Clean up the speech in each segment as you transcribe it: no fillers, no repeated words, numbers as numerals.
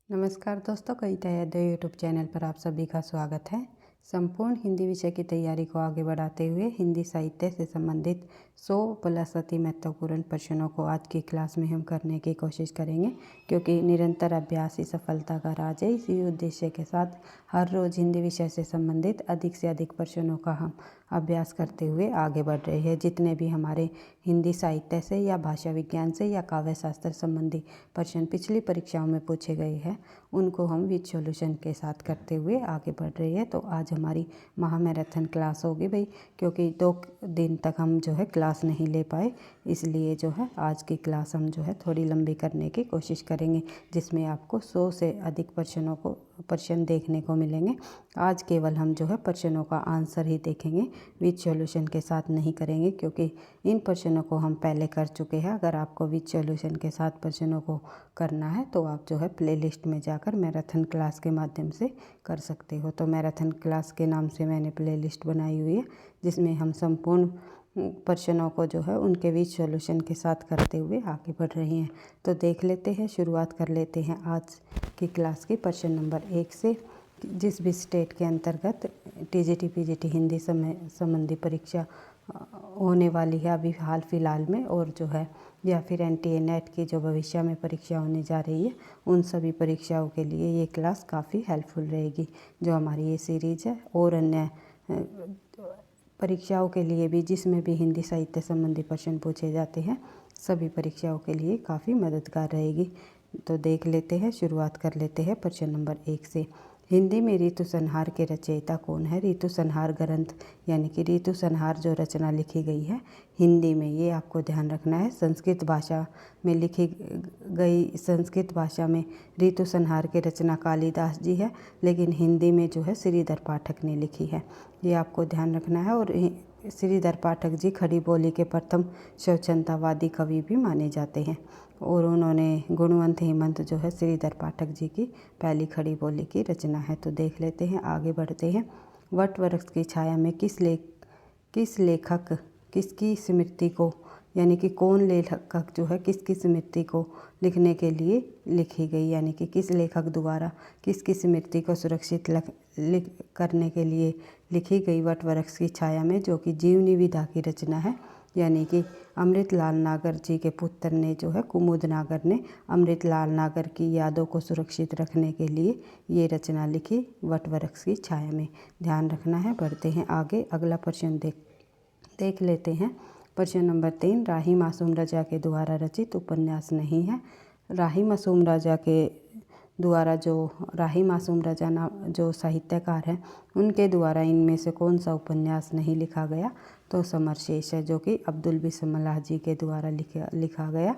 नमस्कार दोस्तों, कविता Yadav YouTube channel पर आप सभी का स्वागत है। संपूर्ण हिंदी विषय की तैयारी को आगे बढ़ाते हुए हिंदी साहित्य से संबंधित 100+ अति महत्वपूर्ण प्रश्नों को आज की क्लास में हम करने की कोशिश करेंगे, क्योंकि निरंतर अभ्यास ही सफलता का राज है। इसी उद्देश्य के साथ हर रोज़ हिंदी विषय से संबंधित अधिक से अधिक प्रश्नों का हम अभ्यास करते हुए आगे बढ़ रहे हैं। जितने भी हमारे हिंदी साहित्य से या भाषा विज्ञान से या काव्य शास्त्र संबंधी प्रश्न पिछली परीक्षाओं में पूछे गए हैं, उनको हम विद सॉल्यूशन के साथ करते हुए आगे बढ़ रहे हैं। तो आज हमारी महामैराथन क्लास होगी भाई, क्योंकि 2 दिन तक हम जो है क्लास नहीं ले पाए, इसलिए जो है आज की क्लास हम जो है थोड़ी लंबी करने की कोशिश करेंगे, जिसमें आपको 100 से अधिक प्रश्न देखने को मिलेंगे। आज केवल हम जो है प्रश्नों का आंसर ही देखेंगे, विद सॉल्यूशन के साथ नहीं करेंगे, क्योंकि इन प्रश्नों को हम पहले कर चुके हैं। अगर आपको विद सॉल्यूशन के साथ प्रश्नों को करना है तो आप जो है प्लेलिस्ट में जाकर मैराथन क्लास के माध्यम से कर सकते हो। तो मैराथन क्लास के नाम से मैंने प्लेलिस्ट बनाई हुई है, जिसमें हम संपूर्ण प्रश्नों को जो है उनके विद सॉल्यूशन के साथ करते हुए आगे बढ़ रहे हैं। तो देख लेते हैं, शुरुआत कर लेते हैं आज की क्लास की प्रश्न नंबर 1 से। जिस भी स्टेट के अंतर्गत टीजीटी पीजीटी हिंदी संबंधी परीक्षा होने वाली है अभी हाल फिलहाल में, और जो है या फिर एनटीए नेट की जो भविष्य में परीक्षा होने जा रही है, उन सभी परीक्षाओं के लिए ये क्लास काफ़ी हेल्पफुल रहेगी। जो हमारी ये सीरीज़ है और अन्य परीक्षाओं के लिए भी, जिसमें भी हिंदी साहित्य संबंधी प्रश्न पूछे जाते हैं, सभी परीक्षाओं के लिए काफ़ी मददगार रहेगी। तो देख लेते हैं, शुरुआत कर लेते हैं प्रश्न नंबर 1 से। हिंदी में ऋतु संहार के रचयिता कौन है? ऋतु संहार ग्रंथ यानी कि ऋतु संहार जो रचना लिखी गई है हिंदी में, ये आपको ध्यान रखना है। संस्कृत भाषा में लिखी गई, संस्कृत भाषा में ऋतु संहार की रचना कालिदास जी है, लेकिन हिंदी में जो है श्रीधर पाठक ने लिखी है, ये आपको ध्यान रखना है। और श्रीधर पाठक जी खड़ी बोली के प्रथम स्वच्छंदतावादी कवि भी माने जाते हैं, और उन्होंने गुणवंत हेमंत जो है श्रीधर पाठक जी की पहली खड़ी बोली की रचना है। तो देख लेते हैं, आगे बढ़ते हैं। वट वृक्ष की छाया में किस लेखक किसकी स्मृति को, यानी कि कौन लेखक जो है किसकी स्मृति को लिखने के लिए लिखी गई, यानी कि किस लेखक द्वारा किसकी स्मृति को सुरक्षित करने के लिए लिखी गई वट वृक्ष की छाया में, जो कि जीवनी विधा की रचना है। यानी कि अमृतलाल नागर जी के पुत्र ने जो है कुमुद नागर ने अमृतलाल नागर की यादों को सुरक्षित रखने के लिए ये रचना लिखी वट वृक्ष की छाया में। ध्यान रखना है। बढ़ते हैं आगे, अगला प्रश्न देख लेते हैं। प्रश्न नंबर 3, राही मासूम रजा के द्वारा रचित उपन्यास नहीं है। राही मासूम रजा के द्वारा राही मासूम रजा नाम जो साहित्यकार हैं, उनके द्वारा इनमें से कौन सा उपन्यास नहीं लिखा गया? तो समरशेष है, जो कि अब्दुल बिस्मिल्लाह जी के द्वारा लिखा गया।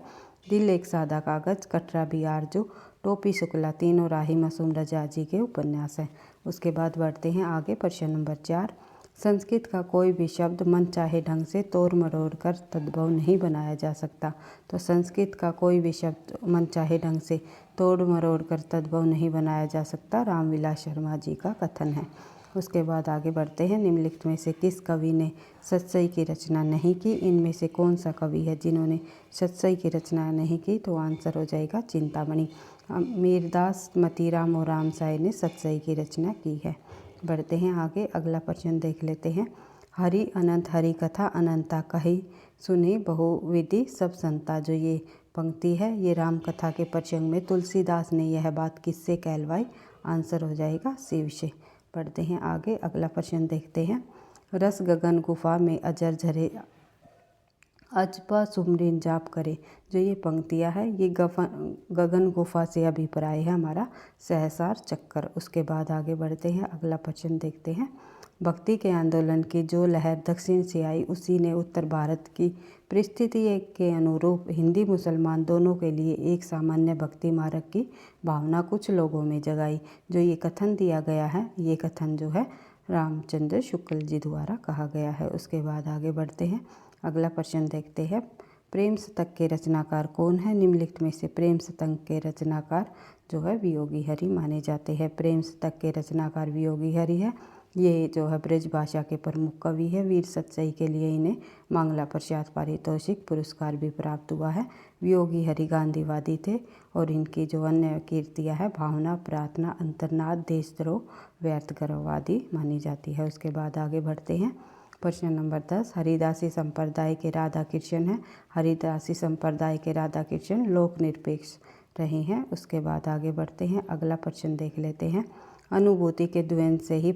दिल एक सादा कागज़, कटरा बिहार जो, टोपी शुक्ला, तीनों राही मासूम रजा जी के उपन्यास हैं। उसके बाद बढ़ते हैं आगे, प्रश्न नंबर 4, संस्कृत का कोई भी शब्द मन चाहे ढंग से तोड़ मरोड़ कर तद्भव नहीं बनाया जा सकता। तो संस्कृत का कोई भी शब्द मन चाहे ढंग से तोड़ मरोड़ कर तद्भव नहीं बनाया जा सकता, रामविलास शर्मा जी का कथन है। उसके बाद आगे बढ़ते हैं। निम्नलिखित में से किस कवि ने सतसई की रचना नहीं की? इनमें से कौन सा कवि है जिन्होंने सतसई की रचना नहीं की? तो आंसर हो जाएगा चिंतामणि। मीरदास, मतीराम और रामसाई ने सतसई की रचना की है। बढ़ते हैं आगे, अगला प्रश्न देख लेते हैं। हरि अनंत हरि कथा अनंता कही सुनी बहुविधि सब संता, जो ये पंक्ति है ये राम कथा के प्रसंग में तुलसीदास ने यह बात किससे कहलवाई? आंसर हो जाएगा शिव से। बढ़ते हैं आगे, अगला प्रश्न देखते हैं। रस गगन गुफा में अजर झरे अजपा सुमरिन जाप करे, जो ये पंक्तियाँ है ये गगन गुफा से अभिप्राय है हमारा सहसार चक्कर। उसके बाद आगे बढ़ते हैं, अगला प्रश्न देखते हैं। भक्ति के आंदोलन की जो लहर दक्षिण से आई, उसी ने उत्तर भारत की परिस्थिति के अनुरूप हिंदी मुसलमान दोनों के लिए एक सामान्य भक्ति मार्ग की भावना कुछ लोगों में जगाई। जो ये कथन दिया गया है, ये कथन जो है रामचंद्र शुक्ल जी द्वारा कहा गया है। उसके बाद आगे बढ़ते हैं, अगला प्रश्न देखते हैं। प्रेम शतक के रचनाकार कौन है? निम्नलिखित में से प्रेम शतक के रचनाकार जो है वियोगी हरि माने जाते हैं। प्रेम शतक के रचनाकार वियोगी हरि है। ये जो है ब्रज भाषा के प्रमुख कवि है। वीर सच्चाई के लिए इन्हें मंगला प्रसाद पारितोषिक पुरस्कार भी प्राप्त हुआ है। वियोगी हरि गांधीवादी थे और इनकी जो अन्य कीर्तियाँ है भावना, प्रार्थना, अंतर्नाद, देशद्रोह, व्यर्थ गर्ववादी मानी जाती है। उसके बाद आगे बढ़ते हैं। प्रश्न नंबर 10, हरिदासी संप्रदाय के राधा कृष्ण हैं। हरिदासी संप्रदाय के राधा कृष्ण लोक निरपेक्ष रहे हैं। उसके बाद आगे बढ़ते हैं, अगला प्रश्न देख लेते हैं। अनुभूति के द्वंद्व से ही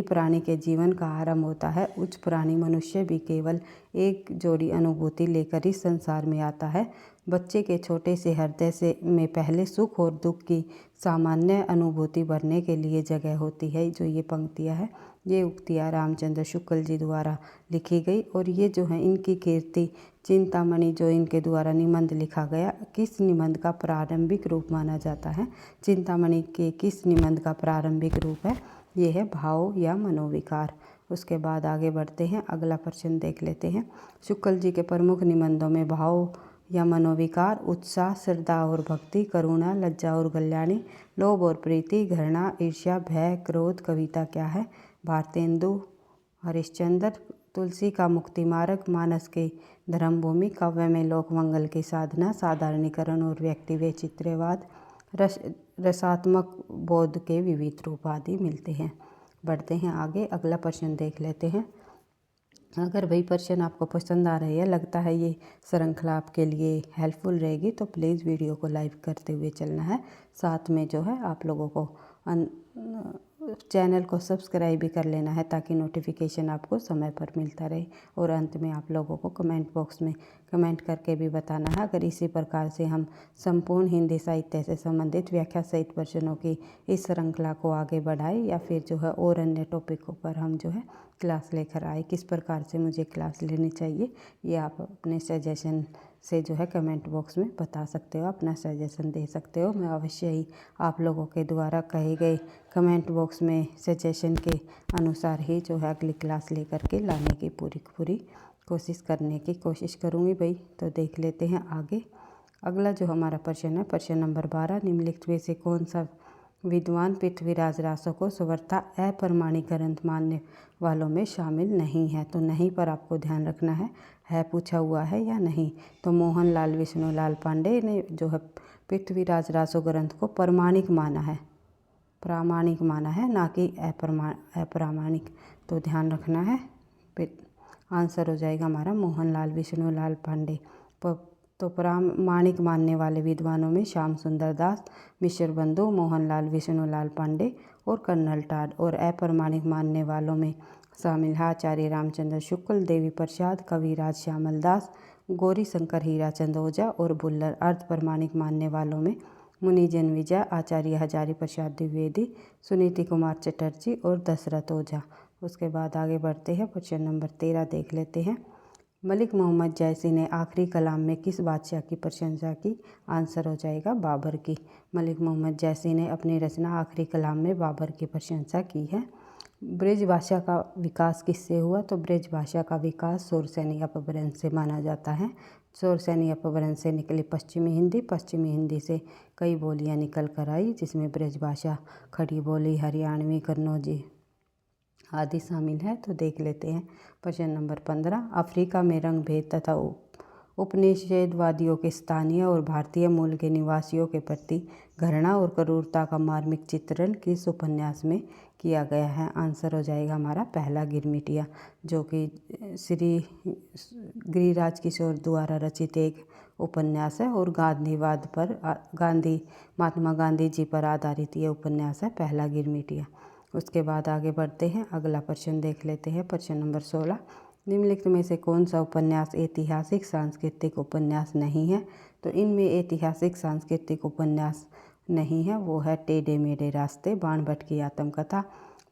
प्राणी के जीवन का आरंभ होता है। उच्च प्राणी मनुष्य भी केवल एक जोड़ी अनुभूति लेकर इस संसार में आता है। बच्चे के छोटे से हृदय में पहले सुख और दुख की सामान्य अनुभूति भरने के लिए जगह होती है। जो ये पंक्तियाँ है, ये उक्तियाँ रामचंद्र शुक्ल जी द्वारा लिखी गई और ये जो है इनकी कीर्ति चिंतामणि जो इनके द्वारा निबंध लिखा गया, किस निबंध का प्रारंभिक रूप माना जाता है? चिंतामणि के किस निबंध का प्रारंभिक रूप है? ये है भाव या मनोविकार। उसके बाद आगे बढ़ते हैं, अगला प्रश्न देख लेते हैं। शुक्ल जी के प्रमुख निबंधों में भाव या मनोविकार, उत्साह, श्रद्धा और भक्ति, करुणा, लज्जा और कल्याणी, लोभ और प्रीति, घृणा, ईर्ष्या, भय, क्रोध। कविता क्या है? भारतेंदु, हरिश्चंद्र, तुलसी का मुक्ति मार्ग, मानस के धर्मभूमि, काव्य में लोक मंगल की साधना, साधारणीकरण और व्यक्ति वैचित्र्यवाद, रसात्मक बोध के विविध रूप आदि मिलते हैं। बढ़ते हैं आगे, अगला प्रश्न देख लेते हैं। अगर वही प्रश्न आपको पसंद आ रहे हैं, लगता है ये श्रृंखला आपके लिए हेल्पफुल रहेगी, तो प्लीज़ वीडियो को लाइक करते हुए चलना है। साथ में जो है आप लोगों को चैनल को सब्सक्राइब भी कर लेना है ताकि नोटिफिकेशन आपको समय पर मिलता रहे। और अंत में आप लोगों को कमेंट बॉक्स में कमेंट करके भी बताना है। अगर इसी प्रकार से हम संपूर्ण हिंदी साहित्य से संबंधित व्याख्या सहित प्रश्नों की इस श्रृंखला को आगे बढ़ाएं या फिर जो है और अन्य टॉपिकों पर हम जो है क्लास लेकर आए, किस प्रकार से मुझे क्लास लेनी चाहिए, ये आप अपने सजेशन से जो है कमेंट बॉक्स में बता सकते हो, अपना सजेशन दे सकते हो। मैं अवश्य ही आप लोगों के द्वारा कहे गए कमेंट बॉक्स में सजेशन के अनुसार ही जो है अगली क्लास लेकर के लाने की पूरी कोशिश करने की कोशिश करूँगी भाई। तो देख लेते हैं आगे। अगला जो हमारा प्रश्न है, प्रश्न नंबर 12, निम्नलिखित में से कौन सा विद्वान पृथ्वीराज रासो को स्वरता अप्रमाणिक ग्रंथ मानने वालों में शामिल नहीं है? तो नहीं पर आपको ध्यान रखना है पूछा हुआ है या नहीं। तो मोहनलाल विष्णुलाल पांडे ने जो है पृथ्वीराज रासो ग्रंथ को प्रामाणिक माना है, ना कि अप्रामाणिक। तो ध्यान रखना है। आंसर हो जाएगा हमारा मोहनलाल विष्णुलाल पांडे। तो प्रामाणिक मानने वाले विद्वानों में श्याम सुंदर दास, मिश्र बंधु, मोहनलाल विष्णुलाल पांडे और कर्नल टाड। और अप्रमाणिक मानने वालों में शामिल है आचार्य रामचंद्र शुक्ल, देवी प्रसाद, कविराज श्यामल दास, गौरी शंकर हीराचंद ओझा और बुल्लर। अर्ध प्रमाणिक मानने वालों में मुनि जन्मेजय, आचार्य हजारी प्रसाद द्विवेदी, सुनीति कुमार चटर्जी और दशरथ ओझा। उसके बाद आगे बढ़ते हैं, प्रश्न नंबर 13 देख लेते हैं। मलिक मोहम्मद जैसी ने आखिरी कलाम में किस बादशाह की प्रशंसा की? आंसर हो जाएगा बाबर की। मलिक मोहम्मद जैसी ने अपनी रचना आखिरी कलाम में बाबर की प्रशंसा की है। ब्रज भाषा का विकास किससे हुआ? तो ब्रज भाषा का विकास शूरसेनी अपभ्रंश से माना जाता है। शूरसेनी अपभ्रंश से निकली पश्चिमी हिंदी से कई बोलियां निकल कर आई, जिसमें ब्रज भाषा, खड़ी बोली, हरियाणवी, कन्नौजी आदि शामिल है। तो देख लेते हैं प्रश्न नंबर 15, अफ्रीका में रंग भेद तथा उपनिषेधवादियों के स्थानीय और भारतीय मूल के निवासियों के प्रति घृणा और क्रूरता का मार्मिक चित्रण किस उपन्यास में किया गया है? आंसर हो जाएगा हमारा पहला गिरमिटिया, जो कि श्री गिरिराज किशोर द्वारा रचित एक उपन्यास है और गांधीवाद पर महात्मा गांधी जी पर आधारित ये उपन्यास है, पहला गिरमिटिया। उसके बाद आगे बढ़ते हैं, अगला प्रश्न देख लेते हैं। प्रश्न नंबर 16, निम्नलिखित में से कौन सा उपन्यास ऐतिहासिक सांस्कृतिक उपन्यास नहीं है? तो इनमें ऐतिहासिक सांस्कृतिक उपन्यास नहीं है, वो है टेढ़े मेढ़े रास्ते, बाणभट्ट की आत्मकथा,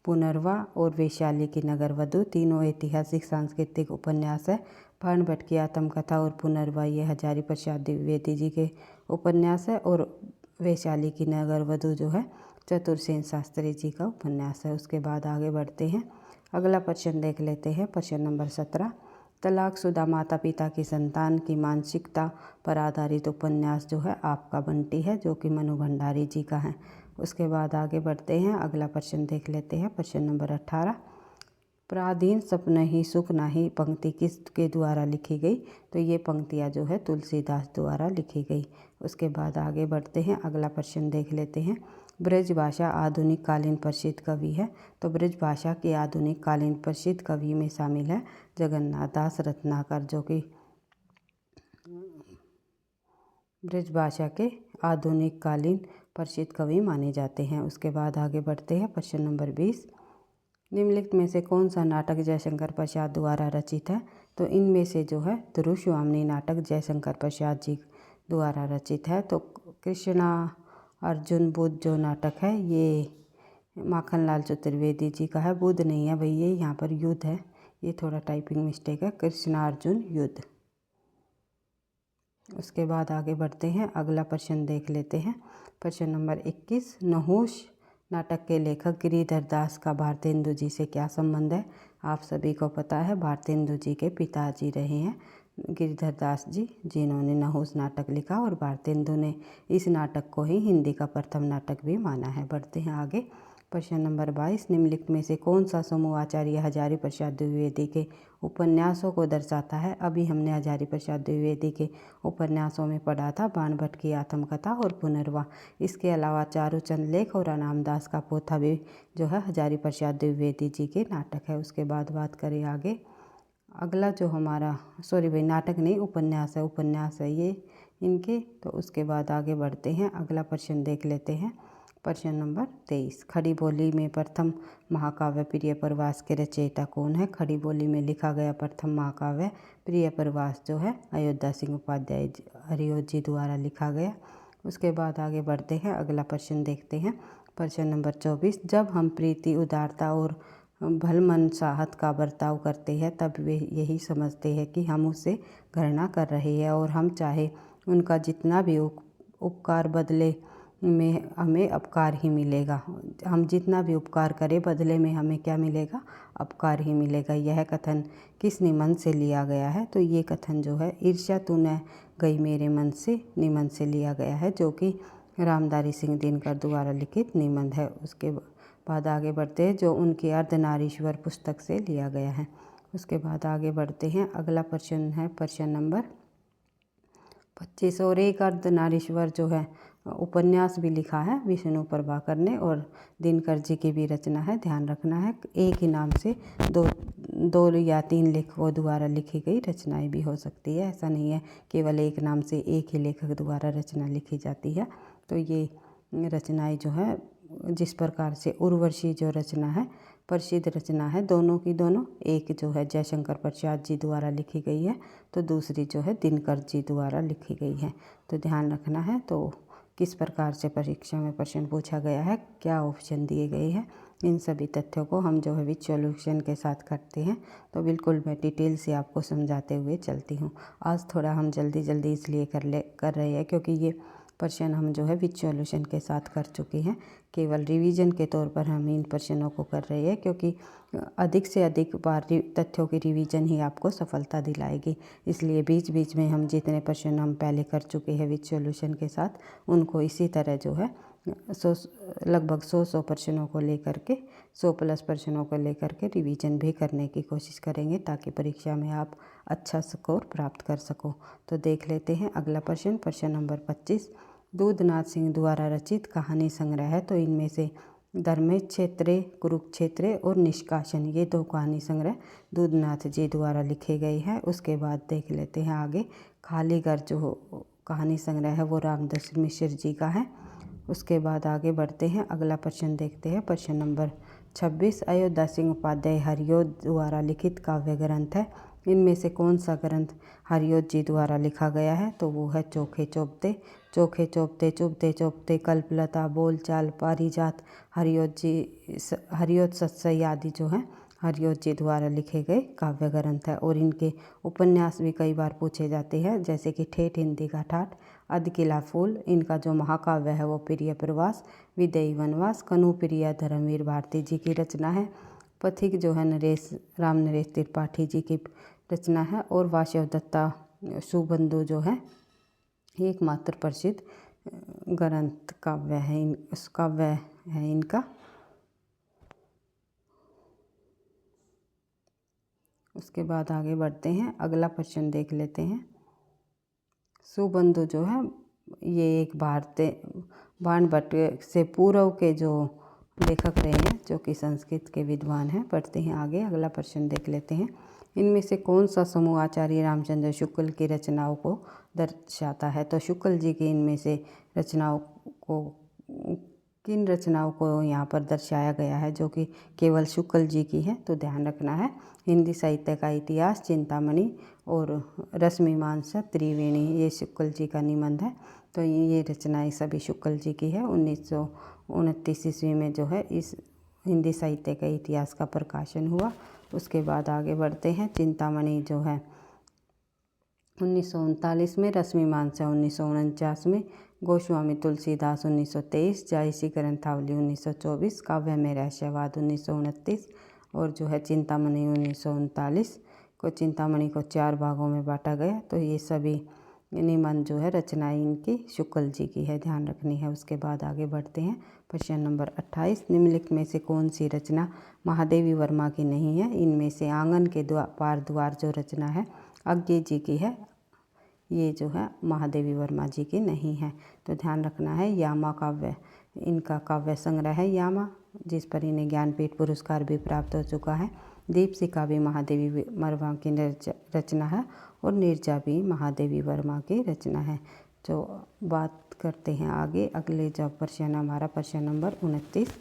पुनर्वा और वैशाली की नगरवधू। तीनों ऐतिहासिक सांस्कृतिक उपन्यास है। बाणभट्ट की आत्मकथा और पुनर्वा ये हजारी प्रसाद द्विवेदी जी के उपन्यास है और वैशाली की नगरवधू जो है चतुरसेन शास्त्री जी का उपन्यास है। उसके बाद आगे बढ़ते हैं, अगला प्रश्न देख लेते हैं। प्रश्न नंबर 17, तलाकशुदा माता पिता की संतान की मानसिकता पर आधारित उपन्यास जो है आपका बंटी है, जो कि मनु भंडारी जी का है। उसके बाद आगे बढ़ते हैं, अगला प्रश्न देख लेते हैं। प्रश्न नंबर 18, पराधीन सपन ही सुख नाही पंक्ति किसके द्वारा लिखी गई? तो ये पंक्तियाँ जो है तुलसीदास द्वारा लिखी गई। उसके बाद आगे बढ़ते हैं, अगला प्रश्न देख लेते हैं। ब्रज भाषा आधुनिक कालीन प्रसिद्ध कवि है। तो ब्रज भाषा के आधुनिक कालीन प्रसिद्ध कवि में शामिल है जगन्नाथ दास रत्नाकर, जो कि ब्रज भाषा के आधुनिक कालीन प्रसिद्ध कवि माने जाते हैं। उसके बाद आगे बढ़ते हैं, प्रश्न नंबर 20, निम्नलिखित में से कौन सा नाटक जयशंकर प्रसाद द्वारा रचित है? तो इनमें से जो है ध्रुवस्वामिनी नाटक जयशंकर प्रसाद जी द्वारा रचित है। तो कृष्णा अर्जुन बुद्ध जो नाटक है ये माखनलाल चतुर्वेदी जी का है। बुद्ध नहीं है भैया, यहाँ पर युद्ध है, ये थोड़ा टाइपिंग मिस्टेक है, कृष्णा अर्जुन युद्ध। उसके बाद आगे बढ़ते हैं, अगला प्रश्न देख लेते हैं। प्रश्न नंबर 21, नहुष नाटक के लेखक गिरिधर दास का भारतेंदु जी से क्या संबंध है? आप सभी को पता है भारतेंदु जी के पिताजी रहे हैं गिरिधर दास जी, जिन्होंने नहुष नाटक लिखा, और भारतेंदु ने इस नाटक को ही हिंदी का प्रथम नाटक भी माना है। बढ़ते हैं आगे, प्रश्न नंबर 22, निम्नलिखित में से कौन सा समूह आचार्य हजारी प्रसाद द्विवेदी के उपन्यासों को दर्शाता है? अभी हमने हजारी प्रसाद द्विवेदी के उपन्यासों में पढ़ा था बाणभट्ट की आत्मकथा और पुनर्वाह। इसके अलावा चारूचंद लेख और अनामदास का पोथा भी जो है हजारी प्रसाद द्विवेदी जी के नाटक है। उसके बाद बात करें आगे, अगला जो हमारा नाटक नहीं उपन्यास है ये इनके। तो उसके बाद आगे बढ़ते हैं, अगला प्रश्न देख लेते हैं। प्रश्न नंबर 23, खड़ी बोली में प्रथम महाकाव्य प्रिय प्रवास के रचयिता कौन है? खड़ी बोली में लिखा गया प्रथम महाकाव्य प्रिय प्रवास जो है अयोध्या सिंह उपाध्याय हरिओत जी द्वारा लिखा गया। उसके बाद आगे बढ़ते हैं, अगला प्रश्न देखते हैं। प्रश्न नंबर 24, जब हम प्रीति उदारता और भलमनसाहत का बर्ताव करते हैं तब वे यही समझते हैं कि हम उससे घृणा कर रहे हैं, और हम चाहे उनका जितना भी उपकार बदले में हमें अपकार ही मिलेगा। हम जितना भी उपकार करें बदले में हमें क्या मिलेगा? अपकार ही मिलेगा। यह कथन किस निबंध से लिया गया है? तो ये कथन जो है ईर्ष्या तू न गई मेरे मन से निबंध से लिया गया है, जो कि रामधारी सिंह दिनकर द्वारा लिखित निबंध है। उसके बाद आगे बढ़ते हैं, जो उनकी अर्धनारीश्वर पुस्तक से लिया गया है। उसके बाद आगे बढ़ते हैं, अगला प्रश्न है प्रश्न नंबर 25, और एक अर्धनारीश्वर जो है उपन्यास भी लिखा है विष्णु प्रभाकर ने, और दिनकर जी की भी रचना है। ध्यान रखना है एक ही नाम से दो या तीन लेखकों द्वारा लिखी गई रचनाएं भी हो सकती है, ऐसा नहीं है केवल एक नाम से एक ही लेखक द्वारा रचना लिखी जाती है। तो ये रचनाएं जो है जिस प्रकार से उर्वशी जो रचना है प्रसिद्ध रचना है, दोनों की दोनों, एक जो है जयशंकर प्रसाद जी द्वारा लिखी गई है, तो दूसरी जो है दिनकर जी द्वारा लिखी गई है। तो ध्यान रखना है। तो किस प्रकार से परीक्षा में प्रश्न पूछा गया है, क्या ऑप्शन दिए गए हैं, इन सभी तथ्यों को हम जो है विद सॉल्यूशन के साथ करते हैं। तो बिल्कुल मैं डिटेल से आपको समझाते हुए चलती हूँ। आज थोड़ा हम जल्दी इसलिए कर रहे हैं क्योंकि ये प्रश्न हम जो है विद सॉल्यूशन के साथ कर चुके हैं। केवल रिवीजन के तौर पर हम इन प्रश्नों को कर रहे हैं, क्योंकि अधिक से अधिक बार तथ्यों की रिवीजन ही आपको सफलता दिलाएगी। इसलिए बीच बीच में हम जितने प्रश्न हम पहले कर चुके हैं विद सॉल्यूशन के साथ, उनको इसी तरह जो है लगभग 100 प्रश्नों को लेकर के 100+ प्रश्नों को लेकर के रिवीजन भी करने की कोशिश करेंगे, ताकि परीक्षा में आप अच्छा स्कोर प्राप्त कर सको। तो देख लेते हैं अगला प्रश्न, प्रश्न नंबर 25, दूधनाथ सिंह द्वारा रचित कहानी संग्रह है। तो इनमें से धर्मक्षेत्रे, कुरुक्षेत्रे और निष्कासन, ये 2 कहानी संग्रह दूधनाथ जी द्वारा लिखे गए हैं। उसके बाद देख लेते हैं आगे, खाली घर जो कहानी संग्रह है वो रामदास मिश्र जी का है। उसके बाद आगे बढ़ते हैं, अगला प्रश्न देखते हैं। प्रश्न नंबर 26, अयोध्या सिंह उपाध्याय हरिओत द्वारा लिखित काव्य ग्रंथ है। इनमें से कौन सा ग्रंथ हरिओत जी द्वारा लिखा गया है? तो वो है चोखे चौपते। चोखे चौपते, चुभते चौपते, कल्पलता, बोलचाल, पारिजात, हरिओत सत्सई आदि जो हैं हरिओत जी द्वारा लिखे गए काव्य ग्रंथ है। और इनके उपन्यास भी कई बार पूछे जाते हैं, जैसे कि ठेठ हिंदी का ठाठ, अधकिला फूल। इनका जो महाकाव्य है वो प्रिय प्रवास, विदेही वनवास, कनुप्रिया धर्मवीर भारती जी की रचना है। पथिक जो है राम नरेश त्रिपाठी जी की रचना है। और वासव दत्ता सुबंधु जो है एकमात्र प्रसिद्ध ग्रंथ काव्य है काव्य है इनका। उसके बाद आगे बढ़ते हैं, अगला प्रश्न देख लेते हैं। सुबंधु जो है ये एक भारतीय बाणभट्ट से पूर्व के जो लेखक रहे हैं, जो कि संस्कृत के विद्वान हैं। पढ़ते हैं आगे, अगला प्रश्न देख लेते हैं। इनमें से कौन सा समूह आचार्य रामचंद्र शुक्ल की रचनाओं को दर्शाता है? तो शुक्ल जी की इनमें से रचनाओं को, किन रचनाओं को यहाँ पर दर्शाया गया है जो कि केवल शुक्ल जी की है? तो ध्यान रखना है, हिंदी साहित्य का इतिहास, चिंतामणि और रश्मिमांसा त्रिवेणी, ये शुक्ल जी का निबंध है। तो ये रचनाएं सभी शुक्ल जी की है। 1929 ईस्वी में जो है इस हिंदी साहित्य के इतिहास का प्रकाशन हुआ। उसके बाद आगे बढ़ते हैं, चिंतामणि जो है 1939 में, रश्मिमांसा 1949 में, गोस्वामी तुलसीदास 1923, जायसी ग्रंथावली 1924, काव्य में रहस्यवाद 1929 और जो है चिंतामणि 1939 को, चिंतामणि को 4 भागों में बांटा गया। तो ये सभी निबंध जो है रचनाएं इनकी शुक्ल जी की है, ध्यान रखनी है। उसके बाद आगे बढ़ते हैं, प्रश्न नंबर 28, निम्नलिखित में से कौन सी रचना महादेवी वर्मा की नहीं है? इनमें से आंगन के पार द्वार जो रचना है अज्ञे जी की है, ये जो है महादेवी वर्मा जी की नहीं है। तो ध्यान रखना है, यामा काव्य इनका काव्य संग्रह है यामा, जिस पर इन्हें ज्ञानपीठ पुरस्कार भी प्राप्त हो चुका है। दीपशिखा भी महादेवी वर्मा की रचना है और नीरजा भी महादेवी वर्मा की रचना है। जो बात करते हैं आगे, अगले जो प्रश्न हमारा प्रश्न नंबर 29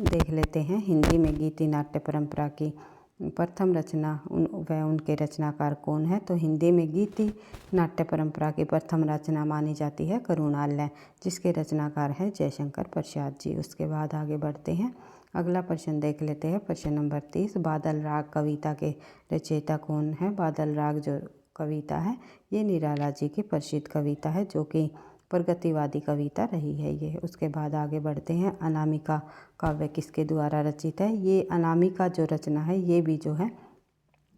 देख लेते हैं। हिंदी में गीति नाट्य परंपरा की प्रथम रचना वह उनके रचनाकार कौन है? तो हिंदी में गीति नाट्य परंपरा की प्रथम रचना मानी जाती है करुणालय, जिसके रचनाकार हैं जयशंकर प्रसाद जी। उसके बाद आगे बढ़ते हैं, अगला प्रश्न देख लेते हैं, प्रश्न नंबर 30, बादल राग कविता के रचयिता कौन है? बादल राग जो कविता है ये निराला जी की प्रसिद्ध कविता है, जो कि प्रगतिवादी कविता रही है ये। उसके बाद आगे बढ़ते हैं, अनामिका काव्य किसके द्वारा रचित है? ये अनामिका जो रचना है ये भी जो है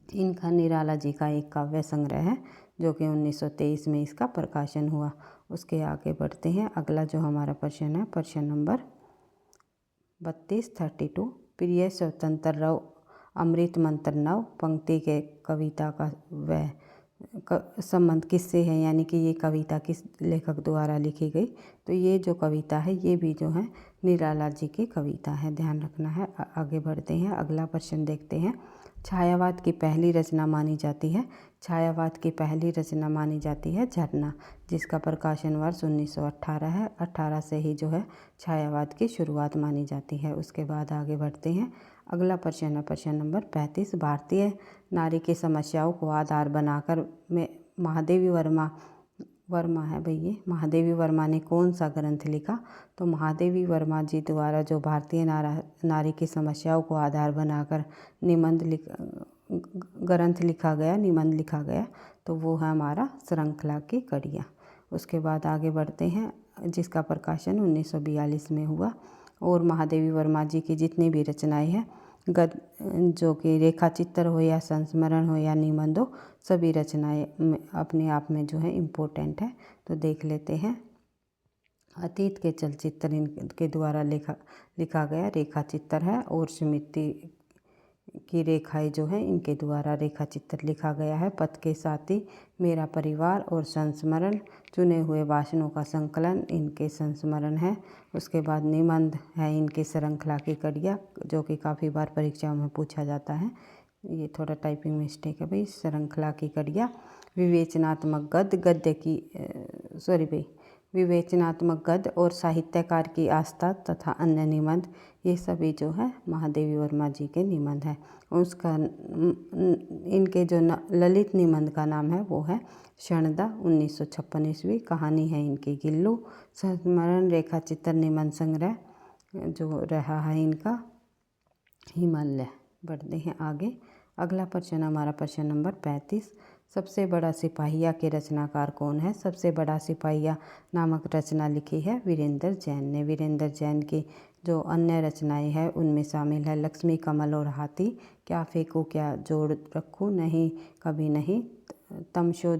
इनका निराला जी का एक काव्य संग्रह है, जो कि 1923 में इसका प्रकाशन हुआ। उसके आगे बढ़ते हैं, अगला जो हमारा प्रश्न है प्रश्न नंबर 32 प्रिय स्वतंत्र रव अमृत मंत्र नव पंक्ति के कविता का वह संबंध किससे है, यानी कि ये कविता किस लेखक द्वारा लिखी गई? तो ये जो कविता है ये भी जो है निराला जी की कविता है, ध्यान रखना है। आगे बढ़ते हैं, अगला प्रश्न देखते हैं, छायावाद की पहली रचना मानी जाती है? छायावाद की पहली रचना मानी जाती है झरना, जिसका प्रकाशन वर्ष 1918 है। 18 से ही जो है छायावाद की शुरुआत मानी जाती है। उसके बाद आगे बढ़ते हैं, अगला प्रश्न है प्रश्न नंबर 35, भारतीय नारी की समस्याओं को आधार बनाकर में महादेवी वर्मा है भैया, महादेवी वर्मा ने कौन सा ग्रंथ लिखा? तो महादेवी वर्मा जी द्वारा जो भारतीय नारी की समस्याओं को आधार बनाकर ग्रंथ लिखा गया, निबंध लिखा गया, तो वो है हमारा श्रृंखला की कड़ियाँ। उसके बाद आगे बढ़ते हैं, जिसका प्रकाशन 1942 में हुआ। और महादेवी वर्मा जी की जितनी भी रचनाएं हैं जो कि रेखा चित्र हो या संस्मरण हो या निबंध हो, सभी रचनाएं अपने आप में जो है इम्पोर्टेंट है। तो देख लेते हैं, अतीत के चलचित्र इनके द्वारा लिखा गया रेखा चित्र है, और स्मृति की रेखाएं जो है इनके द्वारा रेखा चित्र लिखा गया है। पथ के साथी, मेरा परिवार और संस्मरण, चुने हुए भाषणों का संकलन इनके संस्मरण है। उसके बाद निबंध है इनकी श्रृंखला की कड़ियाँ, जो कि काफ़ी बार परीक्षाओं में पूछा जाता है। ये थोड़ा टाइपिंग मिस्टेक है भाई। श्रृंखला की कड़ियाँ, विवेचनात्मक गद्य की विवेचनात्मक गद्य और साहित्यकार की आस्था तथा अन्य निबंध, ये सभी जो है महादेवी वर्मा जी के निबंध हैं। उसका इनके जो ललित निबंध का नाम है वो है क्षणदा, 1956 ईस्वी। कहानी है इनकी गिल्लू। संस्मरण रेखा चित्र निबंध संग्रह जो रहा है इनका हिमालय। बढ़ते हैं आगे, अगला प्रश्न हमारा प्रश्न नंबर 35, सबसे बड़ा सिपाहिया के रचनाकार कौन है? सबसे बड़ा सिपाहिया नामक रचना लिखी है वीरेंद्र जैन ने। वीरेंद्र जैन की जो अन्य रचनाएं हैं उनमें शामिल है लक्ष्मी, कमल और हाथी, क्या फेंकूं क्या जोड़ रखूं, नहीं कभी नहीं, तमशो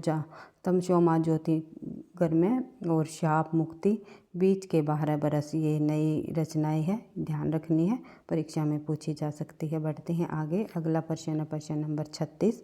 तमसोमा ज्योतिर्गमय और शाप मुक्ति, बीच के 12 बरस, ये नई रचनाएं है, ध्यान रखनी है, परीक्षा में पूछी जा सकती है। बढ़ते हैं आगे। अगला प्रश्न है प्रश्न नंबर 36।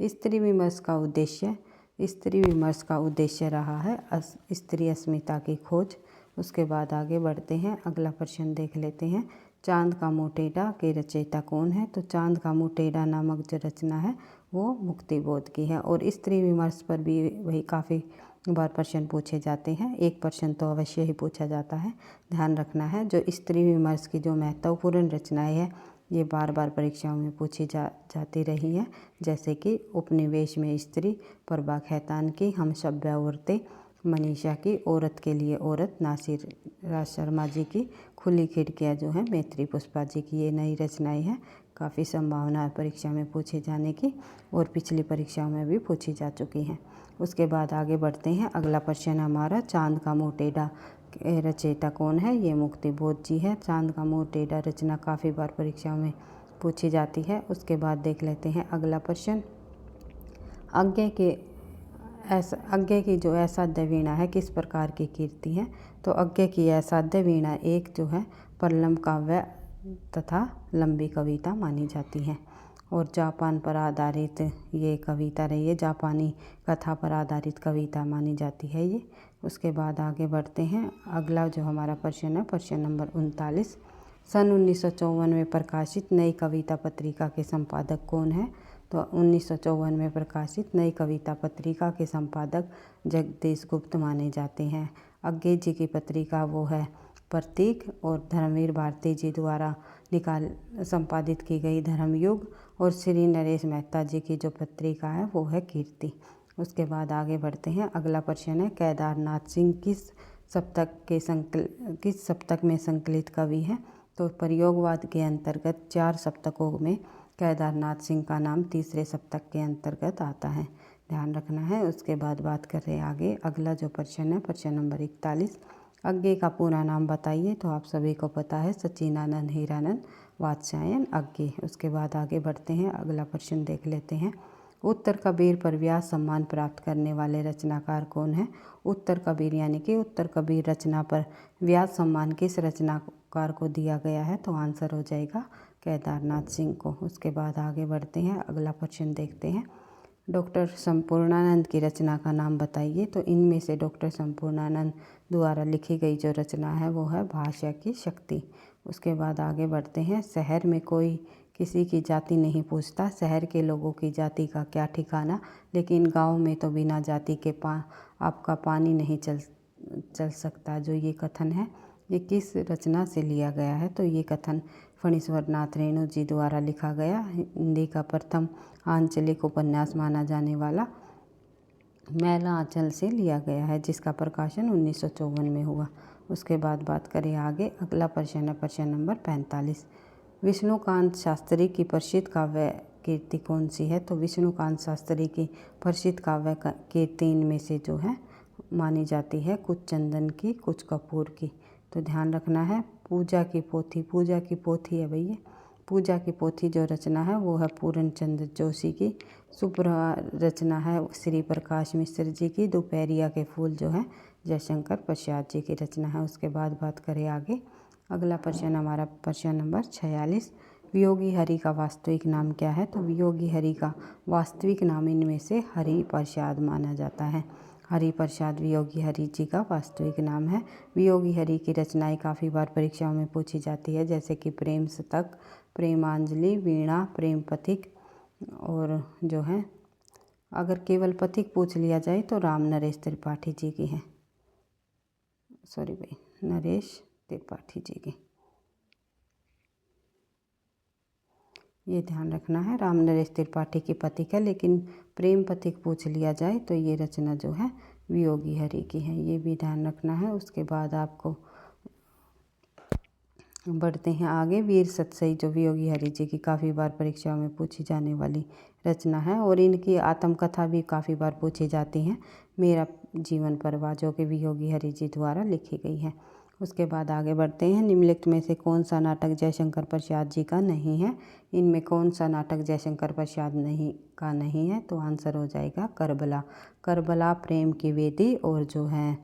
स्त्री विमर्श का उद्देश्य। स्त्री विमर्श का उद्देश्य रहा है स्त्री अस्मिता की खोज। उसके बाद आगे बढ़ते हैं। अगला प्रश्न देख लेते हैं। चांद का मुँह टेढ़ा के रचयिता कौन है? तो चांद का मुँह टेढ़ा नामक जो रचना है वो मुक्तिबोध की है। और स्त्री विमर्श पर भी वही काफ़ी बार प्रश्न पूछे जाते हैं। एक प्रश्न तो अवश्य ही पूछा जाता है, ध्यान रखना है। जो स्त्री विमर्श की जो महत्वपूर्ण रचनाएं है ये बार बार परीक्षाओं में पूछी जाती रही है, जैसे कि उपनिवेश में स्त्री, प्रभा खैतान की हम सभ्य औरतें, मनीषा की औरत के लिए औरत, नासिर राज शर्मा जी की खुली खिड़कियाँ जो है मैत्री पुष्पा जी की, ये नई रचनाएं हैं। काफ़ी संभावना है परीक्षा में पूछे जाने की और पिछली परीक्षाओं में भी पूछी जा चुकी हैं। उसके बाद आगे बढ़ते हैं। अगला प्रश्न हमारा चांद का मुँह टेढ़ा रचयिता कौन है? ये मुक्तिबोध जी है। चांद का मुँह टेढ़ा रचना काफ़ी बार परीक्षाओं में पूछी जाती है। उसके बाद देख लेते हैं अगला प्रश्न। अज्ञे की जो असाध्य वीणा है किस प्रकार की कीर्ति है? तो अज्ञे की असाध्य वीणा एक जो है परलम काव्य तथा लंबी कविता मानी जाती है। और जापान पर आधारित ये कविता रही है, जापानी कथा पर आधारित कविता मानी जाती है ये। उसके बाद आगे बढ़ते हैं। अगला जो हमारा प्रश्न है प्रश्न नंबर 39। सन 1954 में प्रकाशित नई कविता पत्रिका के संपादक कौन है? तो 1954 में प्रकाशित नई कविता पत्रिका के संपादक जगदीश गुप्त माने जाते हैं। अज्ञे जी की पत्रिका वो है प्रतीक, और धर्मवीर भारती जी द्वारा संपादित की गई धर्मयुग, और श्री नरेश मेहता जी की जो पत्रिका है वो है कीर्ति। उसके बाद आगे बढ़ते हैं। अगला प्रश्न है केदारनाथ सिंह किस सप्तक में संकलित कवि है? तो प्रयोगवाद के अंतर्गत 4 सप्तकों में केदारनाथ सिंह का नाम तीसरे सप्तक के अंतर्गत आता है, ध्यान रखना है। उसके बाद बात कर रहे हैं आगे। अगला जो प्रश्न है प्रश्न नंबर 41। अज्ञे का पूरा नाम बताइए? तो आप सभी को पता है सच्चिदानंद हीरानंद वात्स्यायन अज्ञे। उसके बाद आगे बढ़ते हैं। अगला प्रश्न देख लेते हैं। उत्तर कबीर पर व्यास सम्मान प्राप्त करने वाले रचनाकार कौन है? उत्तर कबीर यानी कि उत्तर कबीर रचना पर व्यास सम्मान किस रचनाकार को दिया गया है? तो आंसर हो जाएगा केदारनाथ सिंह को। उसके बाद आगे बढ़ते हैं। अगला प्रश्न देखते हैं। डॉक्टर संपूर्णानंद की रचना का नाम बताइए? तो इनमें से डॉक्टर संपूर्णानंद द्वारा लिखी गई जो रचना है वो है भाषा की शक्ति। उसके बाद आगे बढ़ते हैं। शहर में कोई किसी की जाति नहीं पूछता, शहर के लोगों की जाति का क्या ठिकाना, लेकिन गांव में तो बिना जाति के आपका पानी नहीं चल सकता। जो ये कथन है ये किस रचना से लिया गया है? तो ये कथन फणीश्वर नाथ रेणु जी द्वारा लिखा गया हिंदी का प्रथम आंचलिक उपन्यास माना जाने वाला मैला आंचल से लिया गया है, जिसका प्रकाशन 1954 में हुआ। उसके बाद बात करें आगे। अगला प्रश्न है प्रश्न नंबर 45। विष्णुकांत शास्त्री की प्रसिद्ध काव्य कीर्ति कौन सी है? तो विष्णुकांत शास्त्री की प्रसिद्ध काव्य कीर्ति इनमें से जो है मानी जाती है कुछ चंदन की, कुछ कपूर की। तो ध्यान रखना है। पूजा की पोथी है भैया। पूजा की पोथी जो रचना है वो है पूर्ण चंद्र जोशी की। सुप्रभा रचना है श्री प्रकाश मिश्र जी की। दोपहरिया के फूल जो है जयशंकर प्रसाद जी की रचना है। उसके बाद बात करें आगे। अगला प्रश्न हमारा प्रश्न नंबर 46। वियोगी हरि का वास्तविक नाम क्या है? तो वियोगी हरि का वास्तविक नाम इनमें से हरि प्रसाद माना जाता है। हरि प्रसाद वियोगी हरि जी का वास्तविक नाम है। वियोगी हरि की रचनाएं काफ़ी बार परीक्षाओं में पूछी जाती है, जैसे कि प्रेम शतक, प्रेमांजलि, वीणा, प्रेम पथिक, और जो है अगर केवल पथिक पूछ लिया जाए तो राम नरेश त्रिपाठी जी की है। नरेश त्रिपाठी जी की, ये ध्यान रखना है। राम नरेश त्रिपाठी की पथिक है, लेकिन प्रेम पथिक पूछ लिया जाए तो ये रचना जो है वियोगी हरि की है, ये भी ध्यान रखना है। उसके बाद आपको बढ़ते हैं आगे। वीर सतसई जो वियोगी हरि जी की काफ़ी बार परीक्षाओं में पूछी जाने वाली रचना है, और इनकी आत्मकथा भी काफ़ी बार पूछी जाती हैं। मेरा जीवन परवाह जो कि वियोगी हरि जी द्वारा लिखी गई है। उसके बाद आगे बढ़ते हैं। निम्नलिखित में से कौन सा नाटक जयशंकर प्रसाद जी का नहीं है? इनमें कौन सा नाटक जयशंकर प्रसाद नहीं है? तो आंसर हो जाएगा करबला। करबला, प्रेम की वेदी और जो है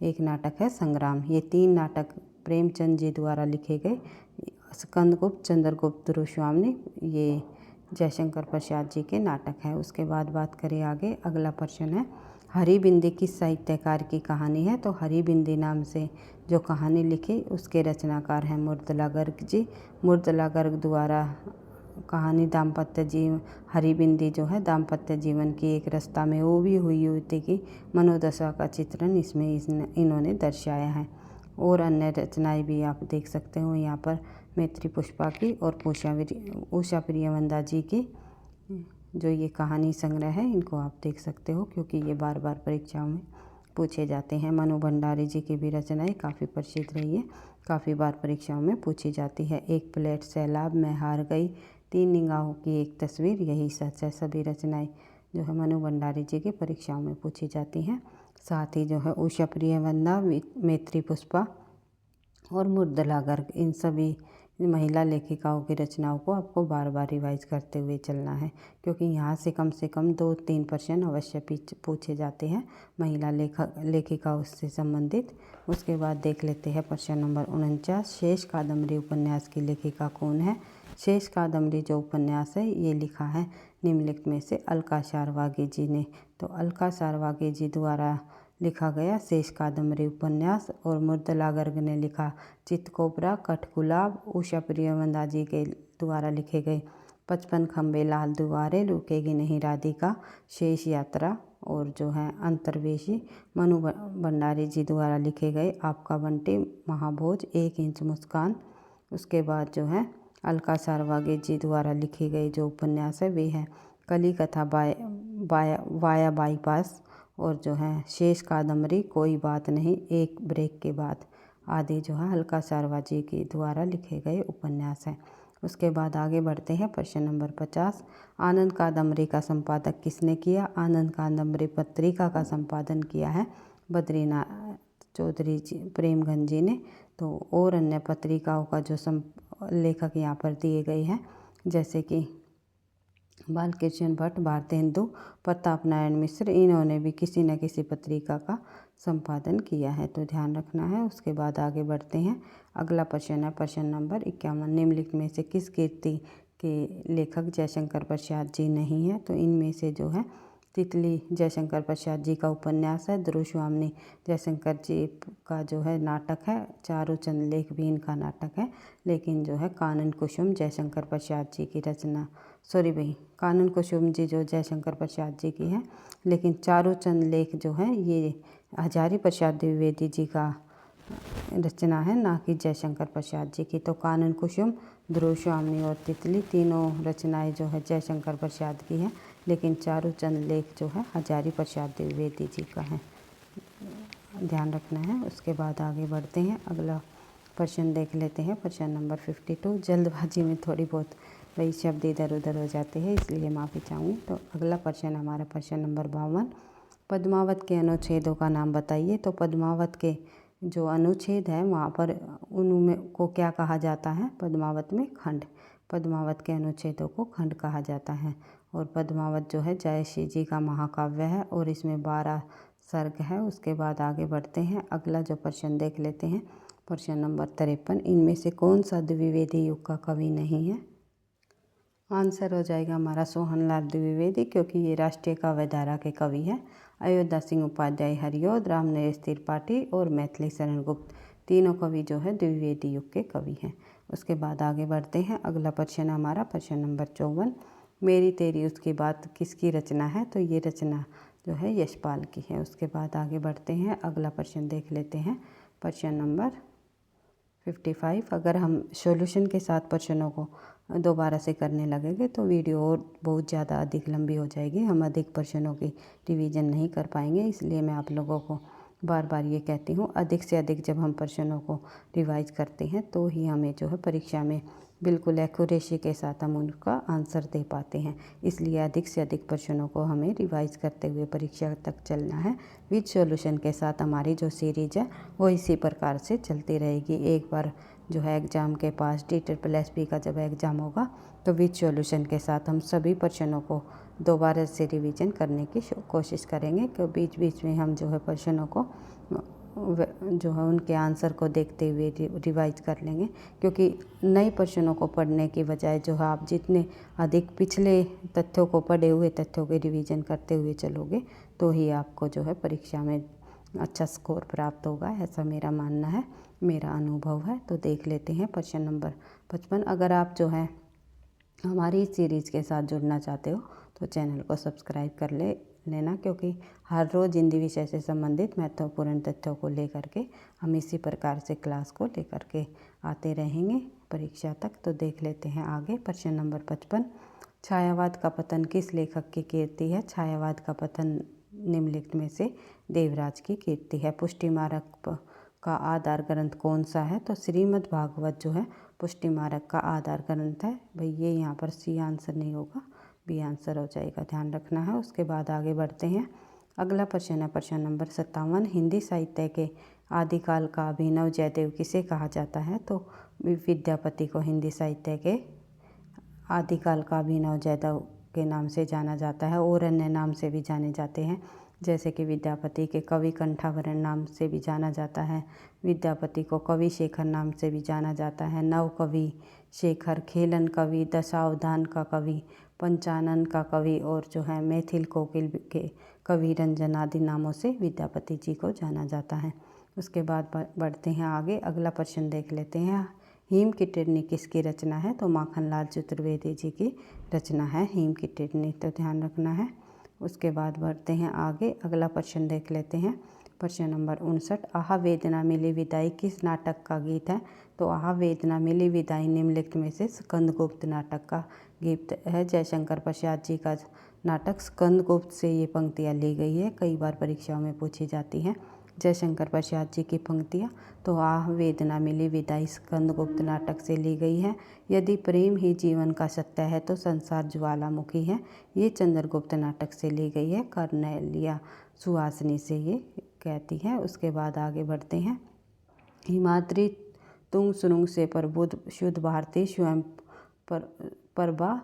एक नाटक है संग्राम। ये 3 नाटक प्रेमचंद जी द्वारा लिखे गए। स्कंदगुप्त, चंद्रगुप्त गोस्वामी, ये जयशंकर प्रसाद जी के नाटक है। उसके बाद बात करें आगे, अगला प्रश्न है हरिबिंदी किस साहित्यकार की कहानी है? तो हरिबिंदी नाम से जो कहानी लिखी उसके रचनाकार हैं मुर्तला गर्ग जी। मुर्तला गर्ग द्वारा कहानी दाम्पत्य जीवन, हरिबिंदी जो है दाम्पत्य जीवन की एक रास्ता में उभी हुई युवती की मनोदशा का चित्रण इसमें इन्होंने दर्शाया है। और अन्य रचनाएं भी आप देख सकते हो यहाँ पर, मैत्री पुष्पा की और उषा प्रियवंदा जी की जो ये कहानी संग्रह है, इनको आप देख सकते हो क्योंकि ये बार बार परीक्षाओं में पूछे जाते हैं। मनु भंडारी जी की भी रचनाएं काफ़ी प्रसिद्ध रही है, काफ़ी बार परीक्षाओं में पूछी जाती है। एक प्लेट सैलाब, मैं हार गई, 3 निगाहों की एक तस्वीर, यही सच है, सभी रचनाएं जो है मनु भंडारी जी की परीक्षाओं में पूछी जाती हैं। साथ ही जो है उषा प्रियवंदा, मैत्री पुष्पा और मुर्तला गर्ग, इन सभी महिला लेखिकाओं की रचनाओं को आपको बार बार रिवाइज करते हुए चलना है क्योंकि यहाँ से कम 2-3 प्रश्न अवश्य पूछे जाते हैं महिला लेखिकाओं से संबंधित। उसके बाद देख लेते हैं प्रश्न नंबर 49, शेष कादम्बरी उपन्यास की लेखिका कौन है? शेष कादम्बरी जो उपन्यास है ये लिखा है निम्नलिखित में से अलका शारवागी जी ने। तो अलका शारवागी जी द्वारा लिखा गया शेष कादम्बरी उपन्यास, और मुर्तला गर्ग ने लिखा चितकोबरा, कठगुलाब। उषा प्रियवंदा जी के द्वारा लिखे गए 55 खंबे लाल दुआरे, रुकेगी नहीं राधिका, शेष यात्रा और जो है अंतर्वेशी। मनु भंडारी जी द्वारा लिखे गए आपका बंटी, महाभोज, 1 इंच मुस्कान। उसके बाद जो है अलका शारवागी जी द्वारा लिखी गई जो उपन्यास है वे है कली कथा वाया बाईपास, और जो है शेष कादम्बरी, कोई बात नहीं, एक ब्रेक के बाद, आदि जो है अलका शारवा जी के द्वारा लिखे गए उपन्यास हैं। उसके बाद आगे बढ़ते हैं प्रश्न नंबर 50, आनंद कादम्बरी का संपादक किसने किया? आनंद कादम्बरी पत्रिका का संपादन किया है बद्रीनाथ चौधरी जी, प्रेमगंज जी ने। तो और अन्य पत्रिकाओं का जो लेखक यहाँ पर दिए गए हैं जैसे कि बालकृष्ण भट्ट, भारत हिंदू, प्रताप नारायण मिश्र, इन्होंने भी किसी न किसी पत्रिका का संपादन किया है, तो ध्यान रखना है। उसके बाद आगे बढ़ते हैं। अगला प्रश्न है प्रश्न नंबर 51, निम्नलिखित में से किस कृति के लेखक जयशंकर प्रसाद जी नहीं है? तो इनमें से जो है तितली जयशंकर प्रसाद जी का उपन्यास है, ध्रुवस्वामिनी जयशंकर जी का जो है नाटक है, चारों चंद लेख भी इनका नाटक है, लेकिन जो है कानन कुसुम जयशंकर प्रसाद जी की रचना, कानन कुसुम जी जो जयशंकर प्रसाद जी की है, लेकिन चारों चंद लेख जो है ये हजारी प्रसाद द्विवेदी जी का रचना है, ना कि जयशंकर प्रसाद जी की। तो कानन कुसुम, ध्रुवस्वामिनी और तितली तीनों रचनाएं जो है जयशंकर प्रसाद की हैं, लेकिन चारों चंद लेख जो है हजारी प्रसाद द्विवेदी जी का है, ध्यान रखना है। उसके बाद आगे बढ़ते हैं। अगला प्रश्न देख लेते हैं प्रश्न नंबर 52। जल्दबाजी में थोड़ी बहुत वही शब्द इधर उधर हो जाते हैं, इसलिए माफ़ी चाहूँगी। तो अगला प्रश्न हमारा प्रश्न नंबर 52, पद्मावत के अनुच्छेदों का नाम बताइए। तो पद्मावत के जो अनुच्छेद है वहाँ पर उनमें को क्या कहा जाता है? पद्मावत में खंड, पद्मावत के अनुच्छेदों को खंड कहा जाता है। और पद्मावत जो है जयश्री जी का महाकाव्य है और इसमें 12 सर्ग है। उसके बाद आगे बढ़ते हैं। अगला जो प्रश्न देख लेते हैं प्रश्न नंबर 53, इनमें से कौन सा द्विवेदी युग का कवि नहीं है? आंसर हो जाएगा हमारा सोहनलाल द्विवेदी, क्योंकि ये राष्ट्रीय काव्यधारा के कवि हैं। अयोध्या सिंह उपाध्याय हरिऔध, रामनरेश त्रिपाठी और मैथिली शरण गुप्त, तीनों कवि जो है द्विवेदी युग के कवि हैं। उसके बाद आगे बढ़ते हैं। अगला प्रश्न हमारा प्रश्न नंबर 54, मेरी तेरी उसकी बात किसकी रचना है? तो ये रचना जो है यशपाल की है। उसके बाद आगे बढ़ते हैं। अगला प्रश्न देख लेते हैं प्रश्न नंबर 55। अगर हम सॉल्यूशन के साथ प्रश्नों को दोबारा से करने लगेंगे तो वीडियो और बहुत ज़्यादा अधिक लंबी हो जाएगी, हम अधिक प्रश्नों की रिवीजन नहीं कर पाएंगे। इसलिए मैं आप लोगों को बार बार ये कहती हूँ, अधिक से अधिक जब हम प्रश्नों को रिवाइज करते हैं तो ही हमें जो है परीक्षा में बिल्कुल एक्यूरेसी के साथ हम उनका आंसर दे पाते हैं। इसलिए अधिक से अधिक प्रश्नों को हमें रिवाइज करते हुए परीक्षा तक चलना है। विद सॉल्यूशन के साथ हमारी जो सीरीज है वो इसी प्रकार से चलती रहेगी। एक बार जो है एग्ज़ाम के पास DSSB का जब एग्ज़ाम होगा तो विद सॉल्यूशन के साथ हम सभी प्रश्नों को दोबारा से रिवीजन करने की कोशिश करेंगे कि बीच बीच में हम जो है प्रश्नों को जो है उनके आंसर को देखते हुए रिवाइज कर लेंगे, क्योंकि नए प्रश्नों को पढ़ने की बजाय जो है आप जितने अधिक पिछले तथ्यों को पढ़े हुए तथ्यों के रिवीजन करते हुए चलोगे तो ही आपको जो है परीक्षा में अच्छा स्कोर प्राप्त होगा, ऐसा मेरा मानना है, मेरा अनुभव है। तो देख लेते हैं प्रश्न नंबर 55। अगर आप जो है हमारी सीरीज़ के साथ जुड़ना चाहते हो तो चैनल को सब्सक्राइब कर लेना, क्योंकि हर रोज़ हिंदी विषय से संबंधित महत्वपूर्ण तथ्यों को लेकर के हम इसी प्रकार से क्लास को लेकर के आते रहेंगे परीक्षा तक। तो देख लेते हैं आगे प्रश्न नंबर 55। छायावाद का पतन किस लेखक की कीर्ति है? छायावाद का पतन निम्नलिखित में से देवराज की कीर्ति है। पुष्टिमारक का आधार ग्रंथ कौन सा है? तो श्रीमद् भागवत जो है पुष्टिमारक का आधार ग्रंथ है। भाई ये यहाँ पर सी आंसर नहीं होगा, बी आंसर हो जाएगा, ध्यान रखना है। उसके बाद आगे बढ़ते हैं। अगला प्रश्न है प्रश्न नंबर 57। हिंदी साहित्य के आदिकाल का अभिनव जयदेव किसे कहा जाता है? तो विद्यापति को हिंदी साहित्य के आदिकाल का अभिनव जयदेव के नाम से जाना जाता है, और अन्य नाम से भी जाने जाते हैं, जैसे कि विद्यापति के कवि कंठाभरण नाम से भी जाना जाता है, विद्यापति को कवि शेखर नाम से भी जाना जाता है, नव कवि शेखर, खेलन कवि, दशावधान का कवि, पंचानन का कवि, और जो है मैथिल कोकिल के कवि रंजन आदि नामों से विद्यापति जी को जाना जाता है। उसके बाद बढ़ते हैं आगे। अगला प्रश्न देख लेते हैं। हेम की टिप्पणी किसकी रचना है? तो माखनलाल चतुर्वेदी जी की रचना है हेम की टिप्पणी, तो ध्यान रखना है। उसके बाद बढ़ते हैं आगे। अगला प्रश्न देख लेते हैं प्रश्न नंबर 59। आहा वेदना मिली विदाई किस नाटक का गीत है? तो आहा वेदना मिली विदाई निम्नलिखित में से स्कंदगुप्त नाटक का गीत है। जयशंकर प्रसाद जी का नाटक स्कंदगुप्त से ये पंक्तियाँ ली गई है, कई बार परीक्षाओं में पूछी जाती हैं जयशंकर प्रसाद जी की पंक्तियाँ। तो आह वेदना मिली विदाई स्कंदगुप्त नाटक से ली गई है। यदि प्रेम ही जीवन का सत्य है तो संसार ज्वालामुखी है, ये चंद्रगुप्त नाटक से ली गई है, कर्नेलिया सुहासिनी से ये कहती है। उसके बाद आगे बढ़ते हैं। हिमाद्री तुंग सुरुंग से प्रबुद्ध शुद्ध भारती स्वयं प्रभा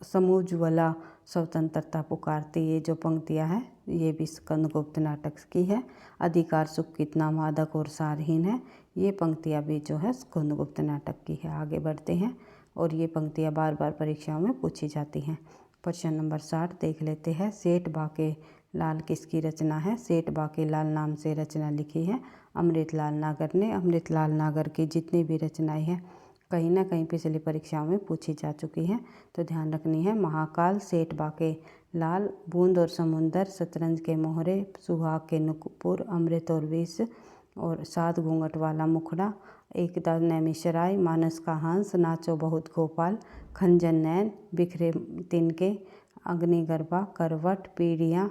समूज्वला स्वतंत्रता पुकारती, ये जो पंक्तियाँ हैं ये भी स्कंदगुप्त नाटक की है। अधिकार सुख कितना मादक और सारहीन है, ये पंक्तियाँ भी जो है स्कंदगुप्त नाटक की है। आगे बढ़ते हैं, और ये पंक्तियाँ बार बार परीक्षाओं में पूछी जाती हैं। प्रश्न नंबर 60 देख लेते हैं। सेठ बाके लाल किसकी रचना है? सेठ बाके लाल नाम से रचना लिखी है अमृतलाल नागर ने। अमृतलाल नागर की जितनी भी रचनाएं हैं कहीं ना कहीं पिछली परीक्षाओं में पूछी जा चुकी हैं, तो ध्यान रखनी है। महाकाल, सेठ बाके लाल, बूंद और समुंदर, शतरंज के मोहरे, सुहाग के नुपुर, अमृत और विष, और 7 घूंघट वाला मुखड़ा, एकदा नैमिषराय, मानस का हंस, नाचो बहुत गोपाल, खंजन नैन, बिखरे तिनके, अग्निगर्भा, करवट, पीढ़ियाँ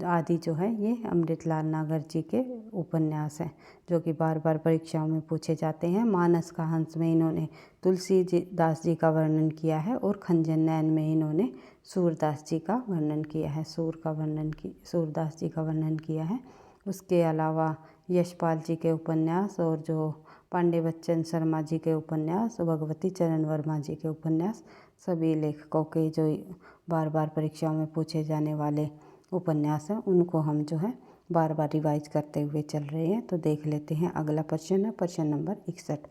आदि जो है ये अमृतलाल नागर जी के उपन्यास हैं, जो कि बार बार परीक्षाओं में पूछे जाते हैं। मानस का हंस में इन्होंने तुलसीदास जी का वर्णन किया है, और खंजन नैन में इन्होंने सूरदास जी का वर्णन किया है, सूरदास जी का वर्णन किया है। उसके अलावा यशपाल जी के उपन्यास, और जो पांडे बच्चन शर्मा जी के उपन्यास, भगवती चरण वर्मा जी के उपन्यास, सभी लेखकों के जो बार बार परीक्षाओं में पूछे जाने वाले उपन्यास हैं उनको हम जो है बार बार रिवाइज करते हुए चल रहे हैं। तो देख लेते हैं अगला प्रश्न है प्रश्न नंबर 61।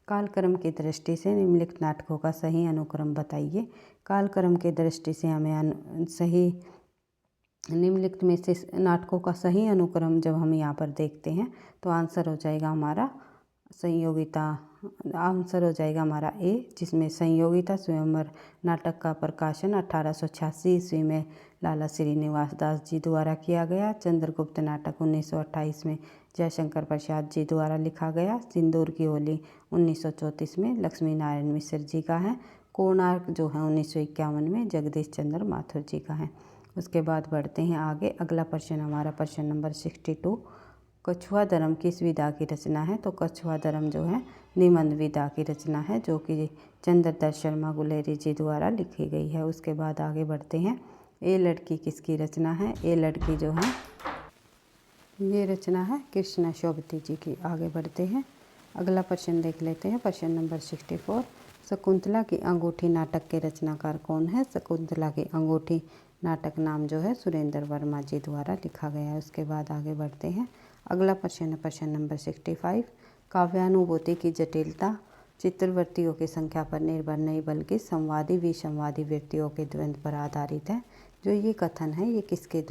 कालक्रम की दृष्टि से निम्नलिखित नाटकों का सही अनुक्रम बताइए। कालक्रम की दृष्टि से हमें सही निम्नलिखित में से नाटकों का सही अनुक्रम जब हम यहाँ पर देखते हैं तो आंसर हो जाएगा हमारा संयोगिता, आंसर हो जाएगा हमारा ए, जिसमें संयोगिता स्वयंवर नाटक का प्रकाशन 1886 ईस्वी में लाला श्रीनिवास दास जी द्वारा किया गया। चंद्रगुप्त नाटक 1928 में जयशंकर प्रसाद जी द्वारा लिखा गया। सिंदूर की होली 1934 में लक्ष्मी नारायण मिश्र जी का है। कोणार्क जो है 1951 में जगदीश चंद्र माथुर जी का है। उसके बाद बढ़ते हैं आगे। अगला प्रश्न हमारा प्रश्न नंबर 62। कछुआ धर्म किस विधा की रचना है? तो कछुआ धर्म जो है निबंध विधा की रचना है, जो कि चंद्रदत्त शर्मा गुलेरी जी द्वारा लिखी गई है। उसके बाद आगे बढ़ते हैं। ये लड़की किसकी रचना है? ये लड़की जो है ये रचना है कृष्णा शोभती जी की। आगे बढ़ते हैं, अगला प्रश्न देख लेते हैं। प्रश्न नंबर 64, शकुंतला की अंगूठी नाटक के रचनाकार कौन है? शकुंतला की अंगूठी नाटक नाम जो है सुरेंद्र वर्मा जी द्वारा लिखा गया है। उसके बाद आगे बढ़ते हैं, अगला प्रश्न है प्रश्न नंबर 65, काव्यानुभूति की जटिलता चित्रवर्तियों की संख्या पर निर्भर नहीं बल्कि संवादी विसंवादी व्यक्तियों के द्वंद्व पर आधारित है। जो ये कथन है ये किसके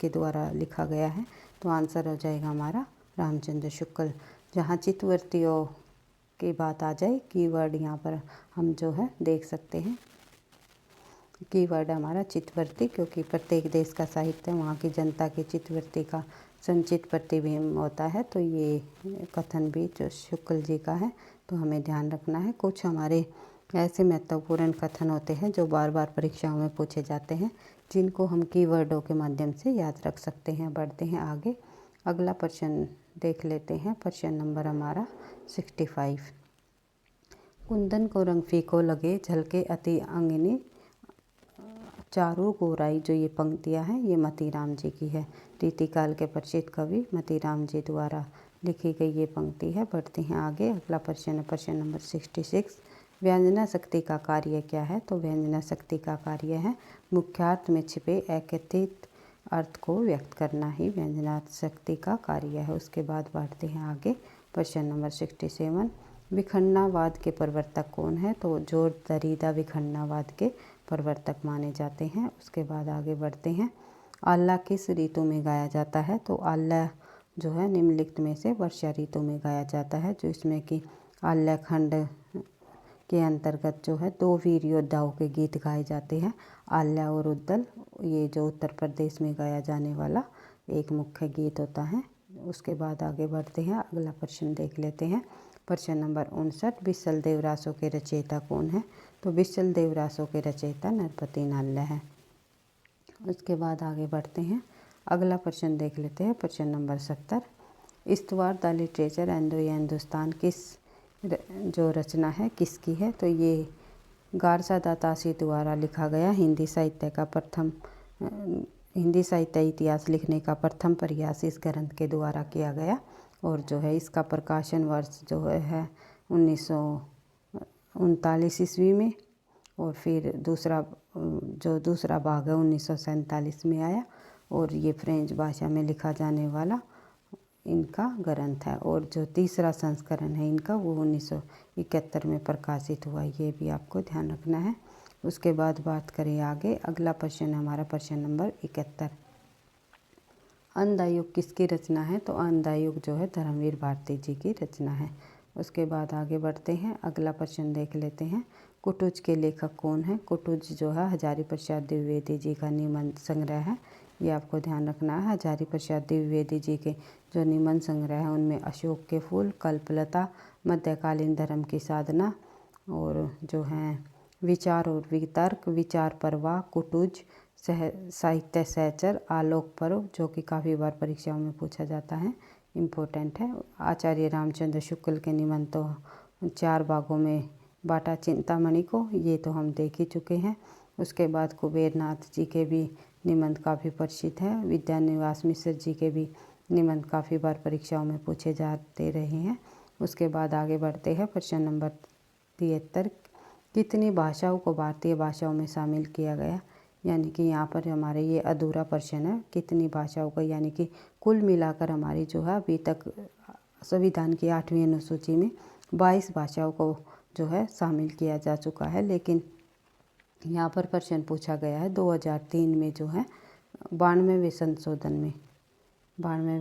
द्वारा लिखा गया है? तो आंसर हो जाएगा हमारा रामचंद्र शुक्ल। जहाँ चित्तवर्तियों की बात आ जाए, कीवर्ड यहाँ पर हम जो है देख सकते हैं, कीवर्ड हमारा चित्तवर्ती, क्योंकि प्रत्येक देश का साहित्य वहाँ की जनता की चित्तवृत्ति का संचित प्रतिबिंब होता है। तो ये कथन भी जो शुक्ल जी का है, तो हमें ध्यान रखना है। कुछ हमारे ऐसे महत्वपूर्ण कथन होते हैं जो बार बार परीक्षाओं में पूछे जाते हैं, जिनको हम कीवर्डों के माध्यम से याद रख सकते हैं। बढ़ते हैं आगे, अगला प्रश्न देख लेते हैं। प्रश्न नंबर हमारा 65, कुंदन को रंग फीको लगे झलके अति अंगिनी चारू गोराई। जो ये पंक्तियाँ हैं ये मतीराम जी की है। रीतिकाल के प्रसिद्ध कवि मतीराम जी द्वारा लिखी गई ये पंक्ति है। बढ़ते हैं आगे, अगला प्रश्न है प्रश्न नंबर 66, व्यंजना शक्ति का कार्य क्या है? तो व्यंजना शक्ति का कार्य है मुख्यार्थ में छिपे अकथित अर्थ को व्यक्त करना ही व्यंजना शक्ति का कार्य है। उसके बाद बढ़ते हैं आगे, प्रश्न नंबर 67, विखंडनावाद के प्रवर्तक कौन है? तो जॉर्ज दरिदा विखंडनावाद के प्रवर्तक माने जाते हैं। उसके बाद आगे बढ़ते हैं, आल्हा किस ऋतु में गाया जाता है? तो आल्हा जो है निम्नलिखित में से वर्षा ऋतु में गाया जाता है, जो इसमें कि आल्हा खंड के अंतर्गत जो है 2 वीर योद्धाओं के गीत गाए जाते हैं, आल्हा और उद्दल। ये जो उत्तर प्रदेश में गाया जाने वाला एक मुख्य गीत होता है। उसके बाद आगे बढ़ते हैं, अगला प्रश्न देख लेते हैं। प्रश्न नंबर 59, बिसल देवरासों के रचयिता कौन है? तो बिसल देवरासों के रचयिता नरपति नाल्ला है। उसके बाद आगे बढ़ते हैं, अगला प्रश्न देख लेते हैं। प्रश्न नंबर 70, इस्तवार the literature and the Hindustan किस जो रचना है किसकी है? तो ये गारसा दातासी द्वारा लिखा गया हिंदी साहित्य इतिहास लिखने का प्रथम प्रयास इस ग्रंथ के द्वारा किया गया। और जो है इसका प्रकाशन वर्ष जो है 1939 ईस्वी में, और फिर दूसरा भाग है 1947 में आया। और ये फ्रेंच भाषा में लिखा जाने वाला इनका ग्रंथ है। और जो तीसरा संस्करण है इनका वो 1971 में प्रकाशित हुआ। ये भी आपको ध्यान रखना है। उसके बाद बात करें आगे, अगला प्रश्न हमारा प्रश्न नंबर 71, अंधायुग किसकी रचना है? तो अंधायुग जो है धर्मवीर भारती जी की रचना है। उसके बाद आगे बढ़ते हैं, अगला प्रश्न देख लेते हैं, कुटुज के लेखक कौन है? कुटुज जो है हजारी प्रसाद द्विवेदी जी का निबंध संग्रह है। ये आपको ध्यान रखना है। हजारी प्रसाद द्विवेदी जी के जो निबंध संग्रह है उनमें अशोक के फूल, कल्पलता, मध्यकालीन धर्म की साधना, और जो हैं विचार और वितर्क, विचार परवाह, कुटुज, साहित्य सहचर, आलोक पर्व, जो कि काफ़ी बार परीक्षाओं में पूछा जाता है, इम्पोर्टेंट है। आचार्य रामचंद्र शुक्ल के निबंध तो 4 भागों में बाटा चिंतामणि को, ये तो हम देख ही चुके हैं। उसके बाद कुबेरनाथ जी के भी निबंध काफ़ी प्रसिद्ध है। विद्यानिवास मिश्र जी के भी निबंध काफ़ी बार परीक्षाओं में पूछे जाते रहे हैं। उसके बाद आगे बढ़ते हैं, प्रश्न नंबर 73, कितनी भाषाओं को भारतीय भाषाओं में शामिल किया गया? यानी कि यहाँ पर हमारे ये अधूरा प्रश्न है, कितनी भाषाओं को, यानी कि कुल मिलाकर हमारी जो है अभी तक संविधान की 8वीं अनुसूची में 22 भाषाओं को जो है शामिल किया जा चुका है। लेकिन यहाँ पर प्रश्न पूछा गया है 2003 में जो है 92वें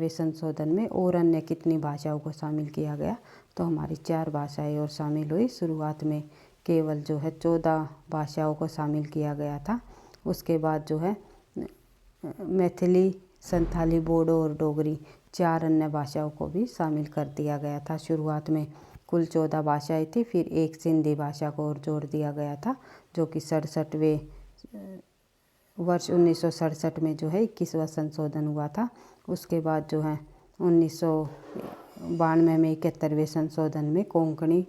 संशोधन में और अन्य कितनी भाषाओं को शामिल किया गया? तो हमारी 4 भाषाएं और शामिल हुई। शुरुआत में केवल जो है 14 भाषाओं को शामिल किया गया था। उसके बाद जो है मैथिली, संथाली, बोडो और डोगरी 4 अन्य भाषाओं को भी शामिल कर दिया गया था। शुरुआत में कुल 14 भाषाएं थी, फिर एक सिंधी भाषा को और जोड़ दिया गया था, जो कि 67वें वर्ष 1967 में जो है 21वां संशोधन हुआ था। उसके बाद जो है 1992 में 71वें संशोधन में कोंकणी,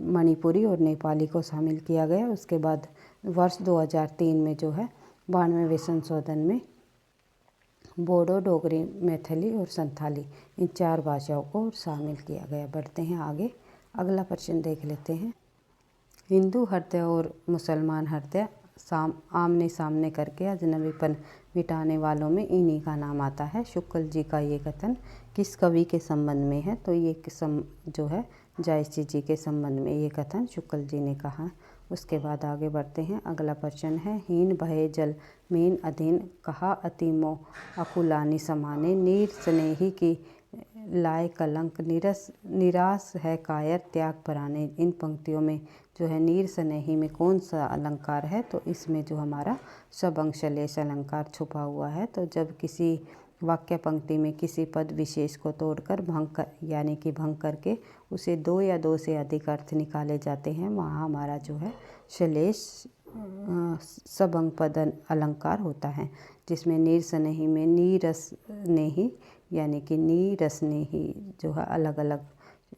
मणिपुरी और नेपाली को शामिल किया गया। उसके बाद वर्ष 2003 में जो है 92वें संशोधन में बोडो, डोगरी, मैथिली और संथाली इन 4 भाषाओं को शामिल किया गया। बढ़ते हैं आगे, अगला प्रश्न देख लेते हैं। हिंदू हृदय और मुसलमान हृदय आमने सामने करके अजनबीपन मिटाने वालों में इन्हीं का नाम आता है। शुक्ल जी का ये कथन किस कवि के संबंध में है? तो ये जो है जायसी जी के संबंध में ये कथन शुक्ल जी ने कहा। उसके बाद आगे बढ़ते हैं, अगला प्रश्न है। हीन भये जल मीन अधीन कहा अति मोह अकुलानी समाने, नीर स्नेही की लाए कलंक निराश है कायर त्याग पराने। इन पंक्तियों में जो है नीर स्नेही में कौन सा अलंकार है? तो इसमें जो हमारा सबंशलेष अलंकार छुपा हुआ है। तो जब किसी वाक्य पंक्ति में किसी पद विशेष को तोड़कर यानी कि भंग करके उसे 2 या 2 से अधिक अर्थ निकाले जाते हैं, वहाँ हमारा जो है श्लेष सबंग पद अलंकार होता है, जिसमें नीर स्नेही में नीरसनेही यानी कि नीरसनेही जो है अलग अलग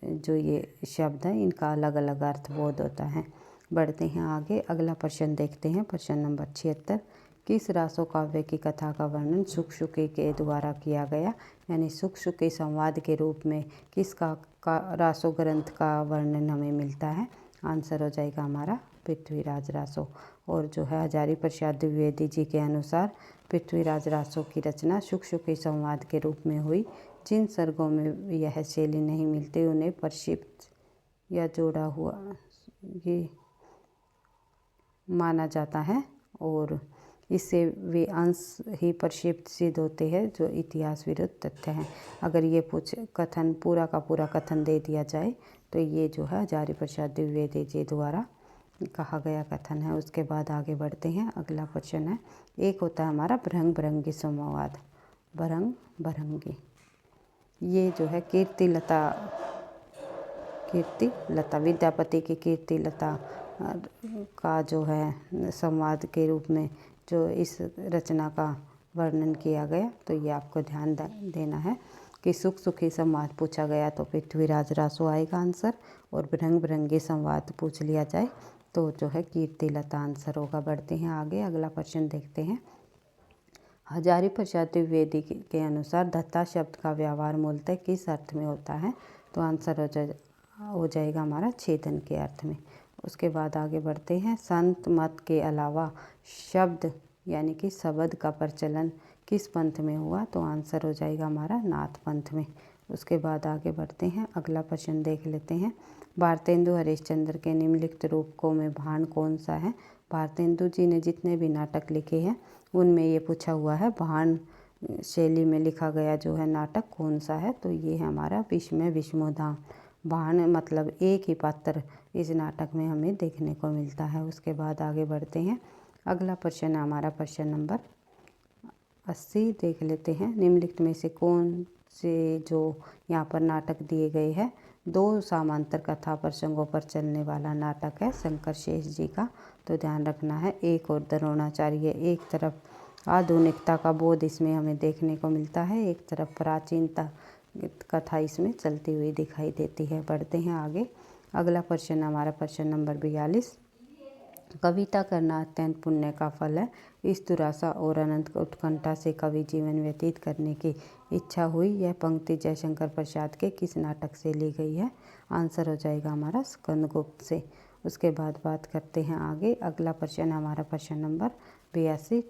जो ये शब्द हैं इनका अलग अलग अर्थ बोध होता है। बढ़ते हैं आगे, अगला प्रश्न देखते हैं। प्रश्न नंबर 76। किस रासो काव्य की कथा का वर्णन शुक-शुकी के द्वारा किया गया? यानी शुक-शुकी संवाद के रूप में किसका रासो ग्रंथ का वर्णन हमें मिलता है? आंसर हो जाएगा हमारा पृथ्वीराज रासो। और जो है हजारी प्रसाद द्विवेदी जी के अनुसार पृथ्वीराज रासो की रचना शुक-शुकी संवाद के रूप में हुई। जिन सर्गों में यह शैली नहीं मिलती उन्हें प्रक्षिप्त या जोड़ा हुआ ये माना जाता है, और इससे वे अंश ही प्रक्षिप्त सिद्ध होते हैं जो इतिहास विरुद्ध तथ्य हैं। अगर ये कथन पूरा का पूरा कथन दे दिया जाए तो ये जो है हजारी प्रसाद द्विवेदी जी द्वारा कहा गया कथन है। उसके बाद आगे बढ़ते हैं, अगला प्रश्न है। एक होता है हमारा भृंग भृंगी संवाद। भृंग भृंगी ये जो है कीर्ति लता विद्यापति की कीर्ति लता का जो है संवाद के रूप में जो इस रचना का वर्णन किया गया। तो ये आपको ध्यान देना है कि सुख सुखी संवाद पूछा गया तो पृथ्वीराज रासो आएगा आंसर, और भृंग भृंगी संवाद पूछ लिया जाए तो जो है कीर्ति लता आंसर होगा। बढ़ते हैं आगे, अगला प्रश्न देखते हैं। हजारी प्रसाद द्विवेदी के अनुसार दत्ता शब्द का व्यवहार मूलतः किस अर्थ में होता है? तो आंसर हो जाएगा हमारा छेदन के अर्थ में। उसके बाद आगे बढ़ते हैं। संत मत के अलावा शब्द यानी कि शब्द का प्रचलन किस पंथ में हुआ? तो आंसर हो जाएगा हमारा नाथ पंथ में। उसके बाद आगे बढ़ते हैं, अगला प्रश्न देख लेते हैं। भारतेंदु हरिश्चंद्र के निम्नलिखित रूपकों में भाण कौन सा है? भारतेंदु जी ने जितने भी नाटक लिखे हैं उनमें ये पूछा हुआ है भाण शैली में लिखा गया जो है नाटक कौन सा है? तो ये है हमारा विस्मय विष्णुधाम। भाण मतलब एक ही पात्र इस नाटक में हमें देखने को मिलता है। उसके बाद आगे बढ़ते हैं, अगला प्रश्न हमारा प्रश्न नंबर 80 देख लेते हैं। निम्नलिखित में से कौन से जो यहाँ पर नाटक दिए गए हैं 2 समांतर कथा प्रसंगों पर चलने वाला नाटक है शंकर शेष जी का? तो ध्यान रखना है, एक और द्रोणाचार्य। एक तरफ आधुनिकता का बोध इसमें हमें देखने को मिलता है, एक तरफ प्राचीनता कथा इसमें चलती हुई दिखाई देती है। बढ़ते हैं आगे, अगला प्रश्न हमारा प्रश्न नंबर 42। कविता करना अत्यंत पुण्य का फल है। इस दुरासा और अनंत उत्कंठा से कवि जीवन व्यतीत करने की इच्छा हुई। यह पंक्ति जयशंकर प्रसाद के किस नाटक से ली गई है? आंसर हो जाएगा हमारा स्कंदगुप्त से। उसके बाद बात करते हैं आगे, अगला प्रश्न हमारा प्रश्न नंबर 82।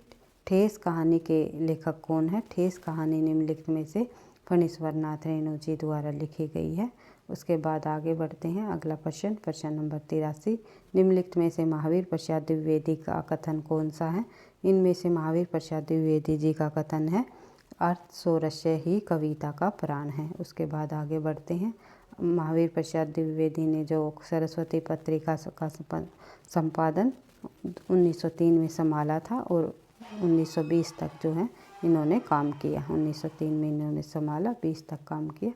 ठेस कहानी के लेखक कौन है? ठेस कहानी निम्नलिखित में से फणीश्वर नाथ रेणु जी द्वारा लिखी गई है। उसके बाद आगे बढ़ते हैं, अगला प्रश्न प्रश्न नंबर 83। निम्नलिखित में से महावीर प्रसाद द्विवेदी का कथन कौन सा है? इनमें से महावीर प्रसाद द्विवेदी जी का कथन है अर्थ सोरस्य ही कविता का प्राण है। उसके बाद आगे बढ़ते हैं, महावीर प्रसाद द्विवेदी ने जो सरस्वती पत्रिका का संपादन 1903 में संभाला था और 1920 तक जो है इन्होंने काम किया। 1903 में इन्होंने संभाला, 20 तक काम किया,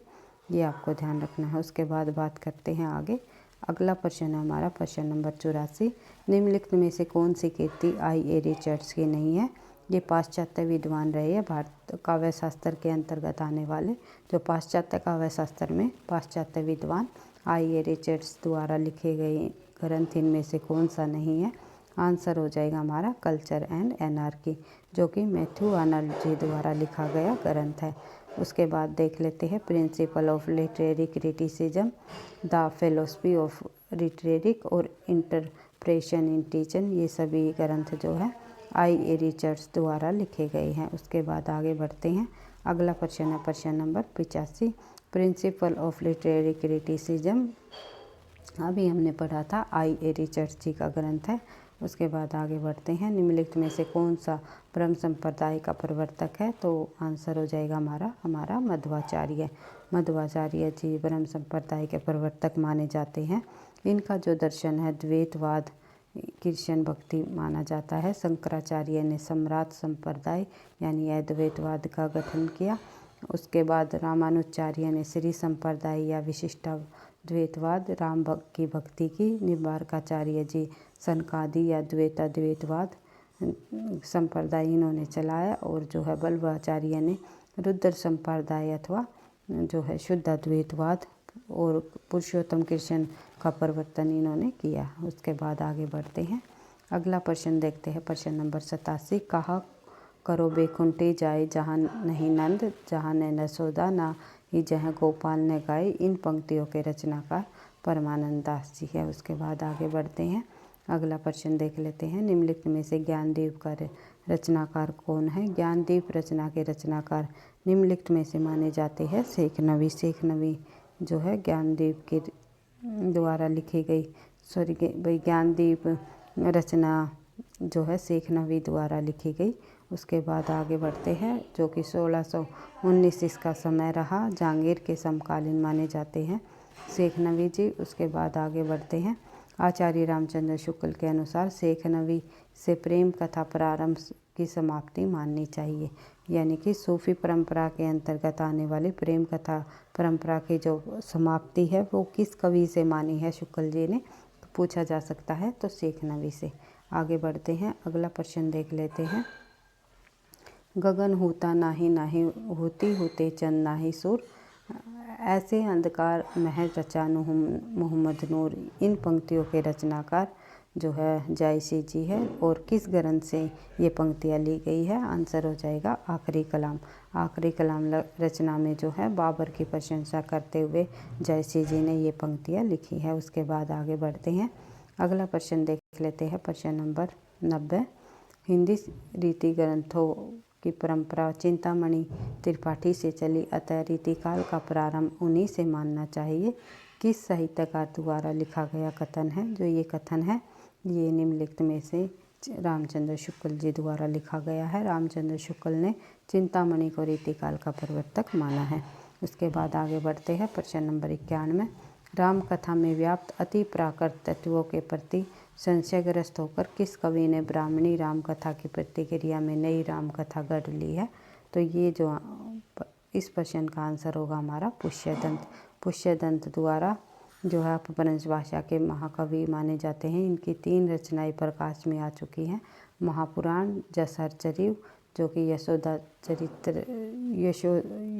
ये आपको ध्यान रखना है। उसके बाद बात करते हैं आगे, अगला प्रश्न है हमारा प्रश्न नंबर 84। निम्नलिखित में से कौन सी कीर्ति आई.ए. रिचर्ड्स की नहीं है? ये पाश्चात्य विद्वान रहे हैं, भारत काव्य शास्त्र के अंतर्गत आने वाले। जो पाश्चात्य काव्य शास्त्र में पाश्चात्य विद्वान आई ए रिचर्ड्स द्वारा लिखे गए ग्रंथ इनमें से कौन सा नहीं है? आंसर हो जाएगा हमारा कल्चर एंड एनार्की, जो कि मैथ्यू आर्नल्ड जी द्वारा लिखा गया ग्रंथ है। उसके बाद देख लेते हैं principle of literary criticism, the philosophy of rhetoric और इंटरप्रेशन इन टीचन। ये सभी ग्रंथ जो है आई ए रिचर्ड्स द्वारा लिखे गए हैं। उसके बाद आगे बढ़ते हैं। अगला प्रश्न है प्रश्न number 85, principal of literary criticism अभी हमने पढ़ा था आई ए रिचर्ड्स जी का ग्रंथ है। उसके बाद आगे बढ़ते हैं। निम्नलिखित में से कौन सा ब्रह्म संप्रदाय का प्रवर्तक है? तो आंसर हो जाएगा हमारा मध्वाचार्य। मध्वाचार्य जी ब्रह्म संप्रदाय के प्रवर्तक माने जाते हैं। इनका जो दर्शन है द्वैतवाद कृष्ण भक्ति माना जाता है। शंकराचार्य ने सम्राट संप्रदाय यानी अद्वैतवाद का गठन किया। उसके बाद रामानुजाचार्य ने श्री संप्रदाय या विशिष्टाद्वैतवाद राम की भक्ति की। निम्बार्काचार्य जी सनकादि या द्वैतवाद संप्रदाय इन्होंने चलाया। और जो है वल्लभाचार्य ने रुद्र संप्रदाय अथवा जो है शुद्ध अद्वैतवाद और पुरुषोत्तम कृष्ण का प्रवर्तन इन्होंने किया। उसके बाद आगे बढ़ते हैं। अगला प्रश्न देखते हैं प्रश्न नंबर 87, कहा करो बेकुंठे जाए जहाँ नहीं नंद, जहाँ न यशोदा ना ही जहाँ गोपाल ने गाए। इन पंक्तियों के रचनाकार परमानंद दास जी है। उसके बाद आगे बढ़ते हैं। अगला प्रश्न देख लेते हैं। निम्नलिखित में से ज्ञानदीप का रचनाकार कौन है? ज्ञानदीप रचना के रचनाकार निम्नलिखित में से माने जाते हैं शेख नबी। शेख नबी जो है ज्ञानदीप के द्वारा लिखी गई ज्ञानदीप रचना जो है शेख नबी द्वारा लिखी गई। उसके बाद आगे बढ़ते हैं। जो कि 1619 इसका समय रहा। जहांगीर के समकालीन माने जाते हैं शेख नबी जी। उसके बाद आगे बढ़ते हैं। आचार्य रामचंद्र शुक्ल के अनुसार शेख नबी से प्रेम कथा प्रारंभ की समाप्ति माननी चाहिए, यानी कि सूफी परंपरा के अंतर्गत आने वाली प्रेम कथा परंपरा की जो समाप्ति है वो किस कवि से मानी है शुक्ल जी ने? तो पूछा जा सकता है तो शेख नबी से। आगे बढ़ते हैं। अगला प्रश्न देख लेते हैं। गगन होता नाही नाही होती होते चंद नाही सूर, ऐसे अंधकार महल रचा मोहम्मद नूर। इन पंक्तियों के रचनाकार जो है जायसी जी है। और किस ग्रंथ से ये पंक्तियाँ ली गई है? आंसर हो जाएगा आखिरी कलाम। आखिरी कलाम रचना में जो है बाबर की प्रशंसा करते हुए जायसी जी ने ये पंक्तियाँ लिखी है। उसके बाद आगे बढ़ते हैं। अगला प्रश्न देख लेते हैं प्रश्न नंबर 90, हिंदी रीति ग्रंथों की परंपरा चिंतामणि त्रिपाठी से चली, अतः रीतिकाल का प्रारंभ उन्हीं से मानना चाहिए। किस साहित्यकार द्वारा लिखा गया कथन है? जो ये कथन है ये निम्नलिखित में से रामचंद्र शुक्ल जी द्वारा लिखा गया है। रामचंद्र शुक्ल ने चिंतामणि को रीतिकाल का प्रवर्तक माना है। उसके बाद आगे बढ़ते हैं। प्रश्न नंबर 91, राम कथा में व्याप्त अति प्राकृत तत्वों के प्रति संशयग्रस्त होकर किस कवि ने ब्राह्मणी राम कथा की प्रतिक्रिया में नई राम कथा गढ़ ली है? तो ये जो इस प्रश्न का आंसर होगा हमारा पुष्यदंत। पुष्यदंत द्वारा जो है अपभ्रंश भाषा के महाकवि माने जाते हैं। इनकी 3 रचनाएं प्रकाश में आ चुकी हैं। महापुराण, जसहरचरित जो कि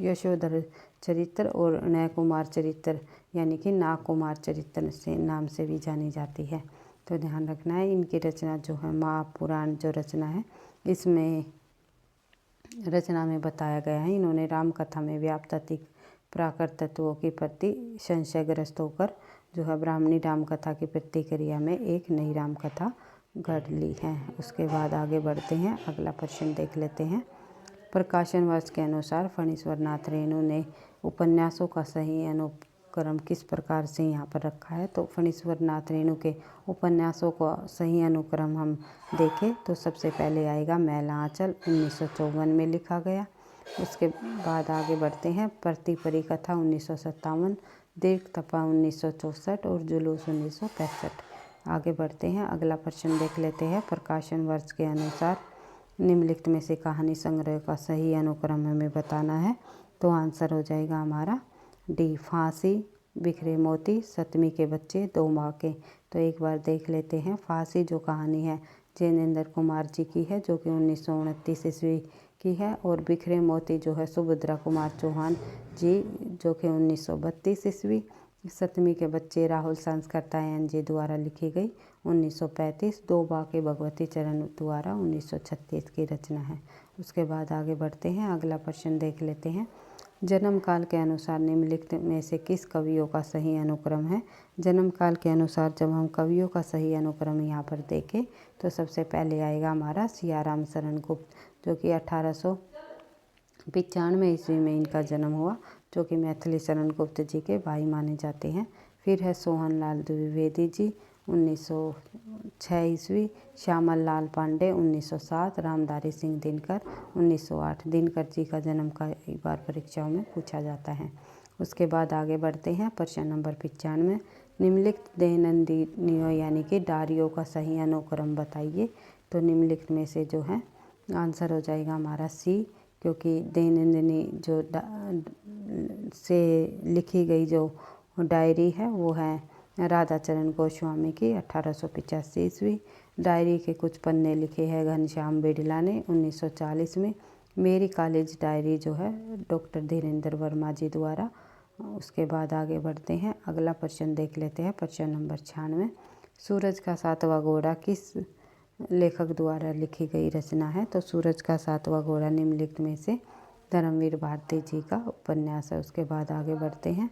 यशोधर चरित्र और नय कुमार चरित्र यानी कि नाग कुमार चरित्र से नाम से भी जानी जाती है। तो ध्यान रखना है इनकी रचना जो है महापुराण जो रचना है इसमें रचना में बताया गया है इन्होंने राम कथा में व्याप्त अति प्राकृत तत्वों के प्रति संशयग्रस्त होकर जो है ब्राह्मणी राम कथा की प्रतिक्रिया में एक नई राम कथा गढ़ ली है। उसके बाद आगे बढ़ते हैं। अगला प्रश्न देख लेते हैं। प्रकाशन वर्ष के अनुसार फणीश्वर नाथ रेणु ने उपन्यासों का सही अनुक्रम किस प्रकार से यहाँ पर रखा है? तो फणीश्वर नाथ रेणु के उपन्यासों का सही अनुक्रम हम देखें तो सबसे पहले आएगा मैला आंचल 1954 में लिखा गया। उसके बाद आगे बढ़ते हैं। प्रतिपरी कथा 1957, दीर्घ तपा 1964 और जुलूस 1965। आगे बढ़ते हैं। अगला प्रश्न देख लेते हैं। प्रकाशन वर्ष के अनुसार निम्नलिखित में से कहानी संग्रह का सही अनुक्रम हमें बताना है। तो आंसर हो जाएगा हमारा डी, फांसी, बिखरे मोती, सतमी के बच्चे, 2 माह के। तो एक बार देख लेते हैं। फांसी जो कहानी है जैनेन्द्र कुमार जी की है जो कि 1929 ईस्वी की है। और बिखरे मोती जो है सुभद्रा कुमार चौहान जी जो कि 1932 ईस्वी। सतमी के बच्चे राहुल सांसकर्तायन जी द्वारा लिखी गई 1935। दो बाके भगवती चरण द्वारा 1936 की रचना है। उसके बाद आगे बढ़ते हैं, अगला प्रश्न देख लेते हैं। जन्म काल के अनुसार निम्नलिखित में से किस कवियों का सही अनुक्रम है। जन्म काल के अनुसार जब हम कवियों का सही अनुक्रम यहाँ पर देखें तो सबसे पहले आएगा हमारा सियाराम शरण गुप्त जो कि 1895 ईस्वी में इनका जन्म हुआ, जो कि मैथिली शरण गुप्त जी के भाई माने जाते हैं। फिर है सोहन लाल द्विवेदी जी 1906 ईस्वी। श्यामल लाल पांडे 1907। रामधारी सिंह दिनकर 1908। दिनकर जी का जन्म कई बार परीक्षाओं में पूछा जाता है। उसके बाद आगे बढ़ते हैं, प्रश्न नंबर 95। निम्नलिखित दैनंदिनियों यानी कि डायरियों का सही अनुक्रम बताइए। तो निम्नलिखित में से जो है आंसर हो जाएगा हमारा सी, क्योंकि दैनंदिनी जो से लिखी गई जो डायरी है वो है राधाचरण गोस्वामी की 1885 ईस्वी। डायरी के कुछ पन्ने लिखे हैं घनश्याम बिड़ला ने 1940 में। मेरी कॉलेज डायरी जो है डॉक्टर धीरेन्द्र वर्मा जी द्वारा। उसके बाद आगे बढ़ते हैं, अगला प्रश्न देख लेते हैं, प्रश्न नंबर 96। सूरज का सातवां घोड़ा किस लेखक द्वारा लिखी गई रचना है। तो सूरज का सातवां घोड़ा निम्नलिखित में से धर्मवीर भारती जी का उपन्यास है। उसके बाद आगे बढ़ते हैं,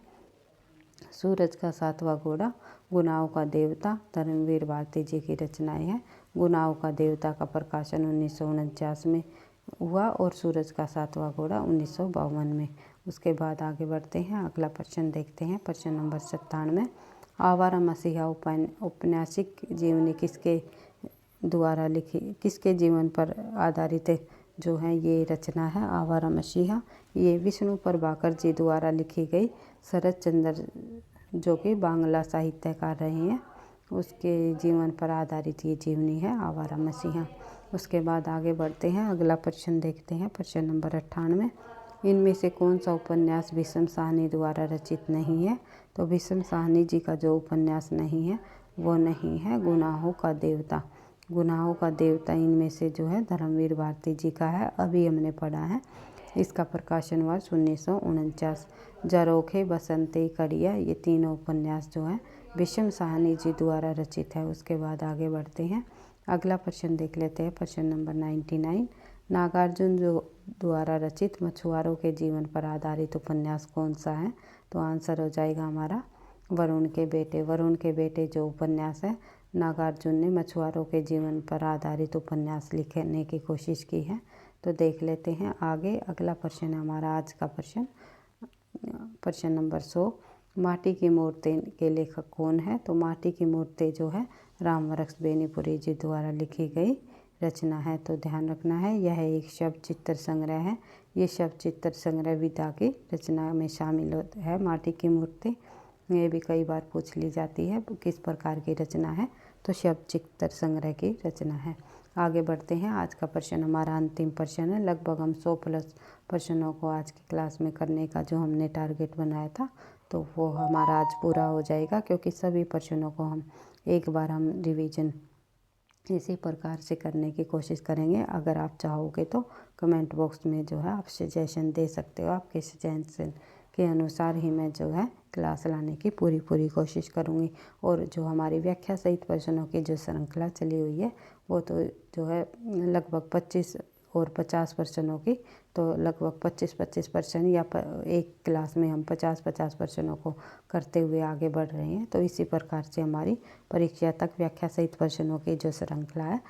सूरज का सातवां घोड़ा गुनाहों का देवता धर्मवीर भारती जी की रचनाएं हैं। गुनाहों का देवता का प्रकाशन 1949 में हुआ और सूरज का सातवां घोड़ा 1952 में। उसके बाद आगे बढ़ते हैं, अगला प्रश्न देखते हैं, प्रश्न नंबर 97। आवारा मसीहा औपन्यासिक जीवनी किसके द्वारा लिखी, किसके जीवन पर आधारित जो है ये रचना है आवारा मसीहा। ये विष्णु प्रभाकर जी द्वारा लिखी गई शरद चंद्र जो कि बांग्ला साहित्यकार रहे हैं उसके जीवन पर आधारित ये जीवनी है आवारा मसीहा। उसके बाद आगे बढ़ते हैं, अगला प्रश्न देखते हैं, प्रश्न नंबर 98। इनमें से कौन सा उपन्यास भीष्म साहनी द्वारा रचित नहीं है। तो भीष्म साहनी जी का जो उपन्यास नहीं है वो नहीं है गुनाहों का देवता। गुनाहों का देवता इनमें से जो है धर्मवीर भारती जी का है, अभी हमने पढ़ा है। इसका प्रकाशन वर्ष 1949। जरोखे बसंती कड़िया ये तीनों उपन्यास जो है भीष्म साहनी जी द्वारा रचित है। उसके बाद आगे बढ़ते हैं, अगला प्रश्न देख लेते हैं, प्रश्न नंबर 99। नागार्जुन जो द्वारा रचित मछुआरों के जीवन पर आधारित उपन्यास कौन सा है। तो आंसर हो जाएगा हमारा वरुण के बेटे। वरुण के बेटे जो उपन्यास है नागार्जुन ने मछुआरों के जीवन पर आधारित उपन्यास लिखने की कोशिश की है। तो देख लेते हैं आगे, अगला प्रश्न है हमारा आज का प्रश्न, प्रश्न नंबर 100। माटी की मूर्ति के लेखक कौन है। तो माटी की मूर्ति जो है रामवरक्ष बेनीपुरी जी द्वारा लिखी गई रचना है। तो ध्यान रखना है यह एक शब्द चित्र संग्रह है। ये शब्द चित्र संग्रह विधा की रचना में शामिल है। माटी की मूर्ति ये भी कई बार पूछ ली जाती है किस प्रकार की रचना है। तो शब्द चित्र संग्रह की रचना है। आगे बढ़ते हैं, आज का प्रश्न हमारा अंतिम प्रश्न है। लगभग हम 100+ प्रश्नों को आज की क्लास में करने का जो हमने टारगेट बनाया था तो वो हमारा आज पूरा हो जाएगा, क्योंकि सभी प्रश्नों को हम एक बार हम रिवीजन इसी प्रकार से करने की कोशिश करेंगे। अगर आप चाहोगे तो कमेंट बॉक्स में जो है आप सजेशन दे सकते हो। आपके सजेशन के अनुसार ही मैं जो है क्लास लाने की पूरी कोशिश करूँगी। और जो हमारी व्याख्या सहित प्रश्नों की जो श्रृंखला चली हुई है वो तो जो है लगभग 25 और 50 प्रश्नों की, तो लगभग 25 प्रश्न या एक क्लास में हम 50 प्रश्नों को करते हुए आगे बढ़ रहे हैं। तो इसी प्रकार से हमारी परीक्षा तक व्याख्या सहित प्रश्नों की जो श्रृंखला है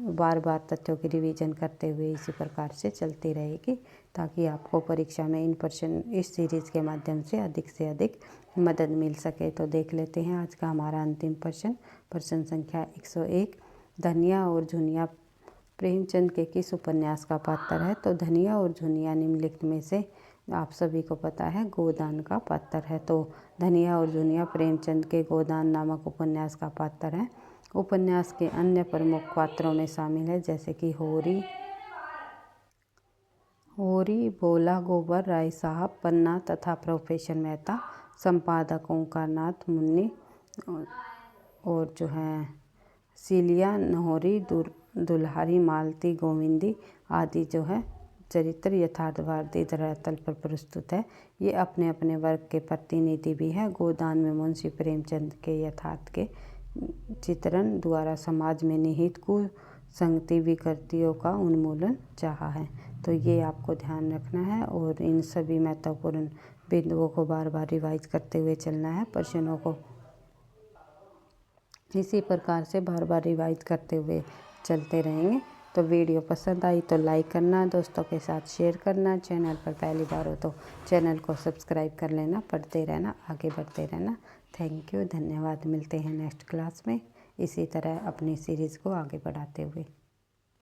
बार बार तथ्यों की रिवीजन करते हुए इसी प्रकार से चलती रहेगी, ताकि आपको परीक्षा में इन प्रश्न इस सीरीज़ के माध्यम से अधिक मदद मिल सके। तो देख लेते हैं आज का हमारा अंतिम प्रश्न, प्रश्न संख्या 101। धनिया और झुनिया प्रेमचंद के किस उपन्यास का पात्र है। तो धनिया और झुनिया निम्नलिखित में से आप सभी को पता है गोदान का पात्र है। तो धनिया और झुनिया प्रेमचंद के गोदान नामक उपन्यास का पात्र है। उपन्यास के अन्य प्रमुख पात्रों में शामिल है जैसे कि होरी, बोला, गोबर राय साहब, पन्ना तथा प्रोफेसर मेहता, संपादक ओंकारनाथ मुन्नी और जो है सीलिया, नहोरी, दुल्हारी, मालती, गोविंदी आदि जो है चरित्र यथार्थवादी धरातल पर प्रस्तुत है। ये अपने अपने वर्ग के प्रतिनिधि भी है। गोदान में मुंशी प्रेमचंद के यथार्थ के चित्रण द्वारा समाज में निहित कुसंगति विकृतियों का उन्मूलन चाहा है। तो ये आपको ध्यान रखना है और इन सभी महत्वपूर्ण बिंदुओं को बार बार रिवाइज करते हुए चलना है। प्रश्नों को इसी प्रकार से बार बार रिवाइज करते हुए चलते रहेंगे। तो वीडियो पसंद आई तो लाइक करना, दोस्तों के साथ शेयर करना, चैनल पर पहली बार हो तो चैनल को सब्सक्राइब कर लेना। पढ़ते रहना, आगे बढ़ते रहना। थैंक यू, धन्यवाद। मिलते हैं नेक्स्ट क्लास में इसी तरह अपनी सीरीज़ को आगे बढ़ाते हुए।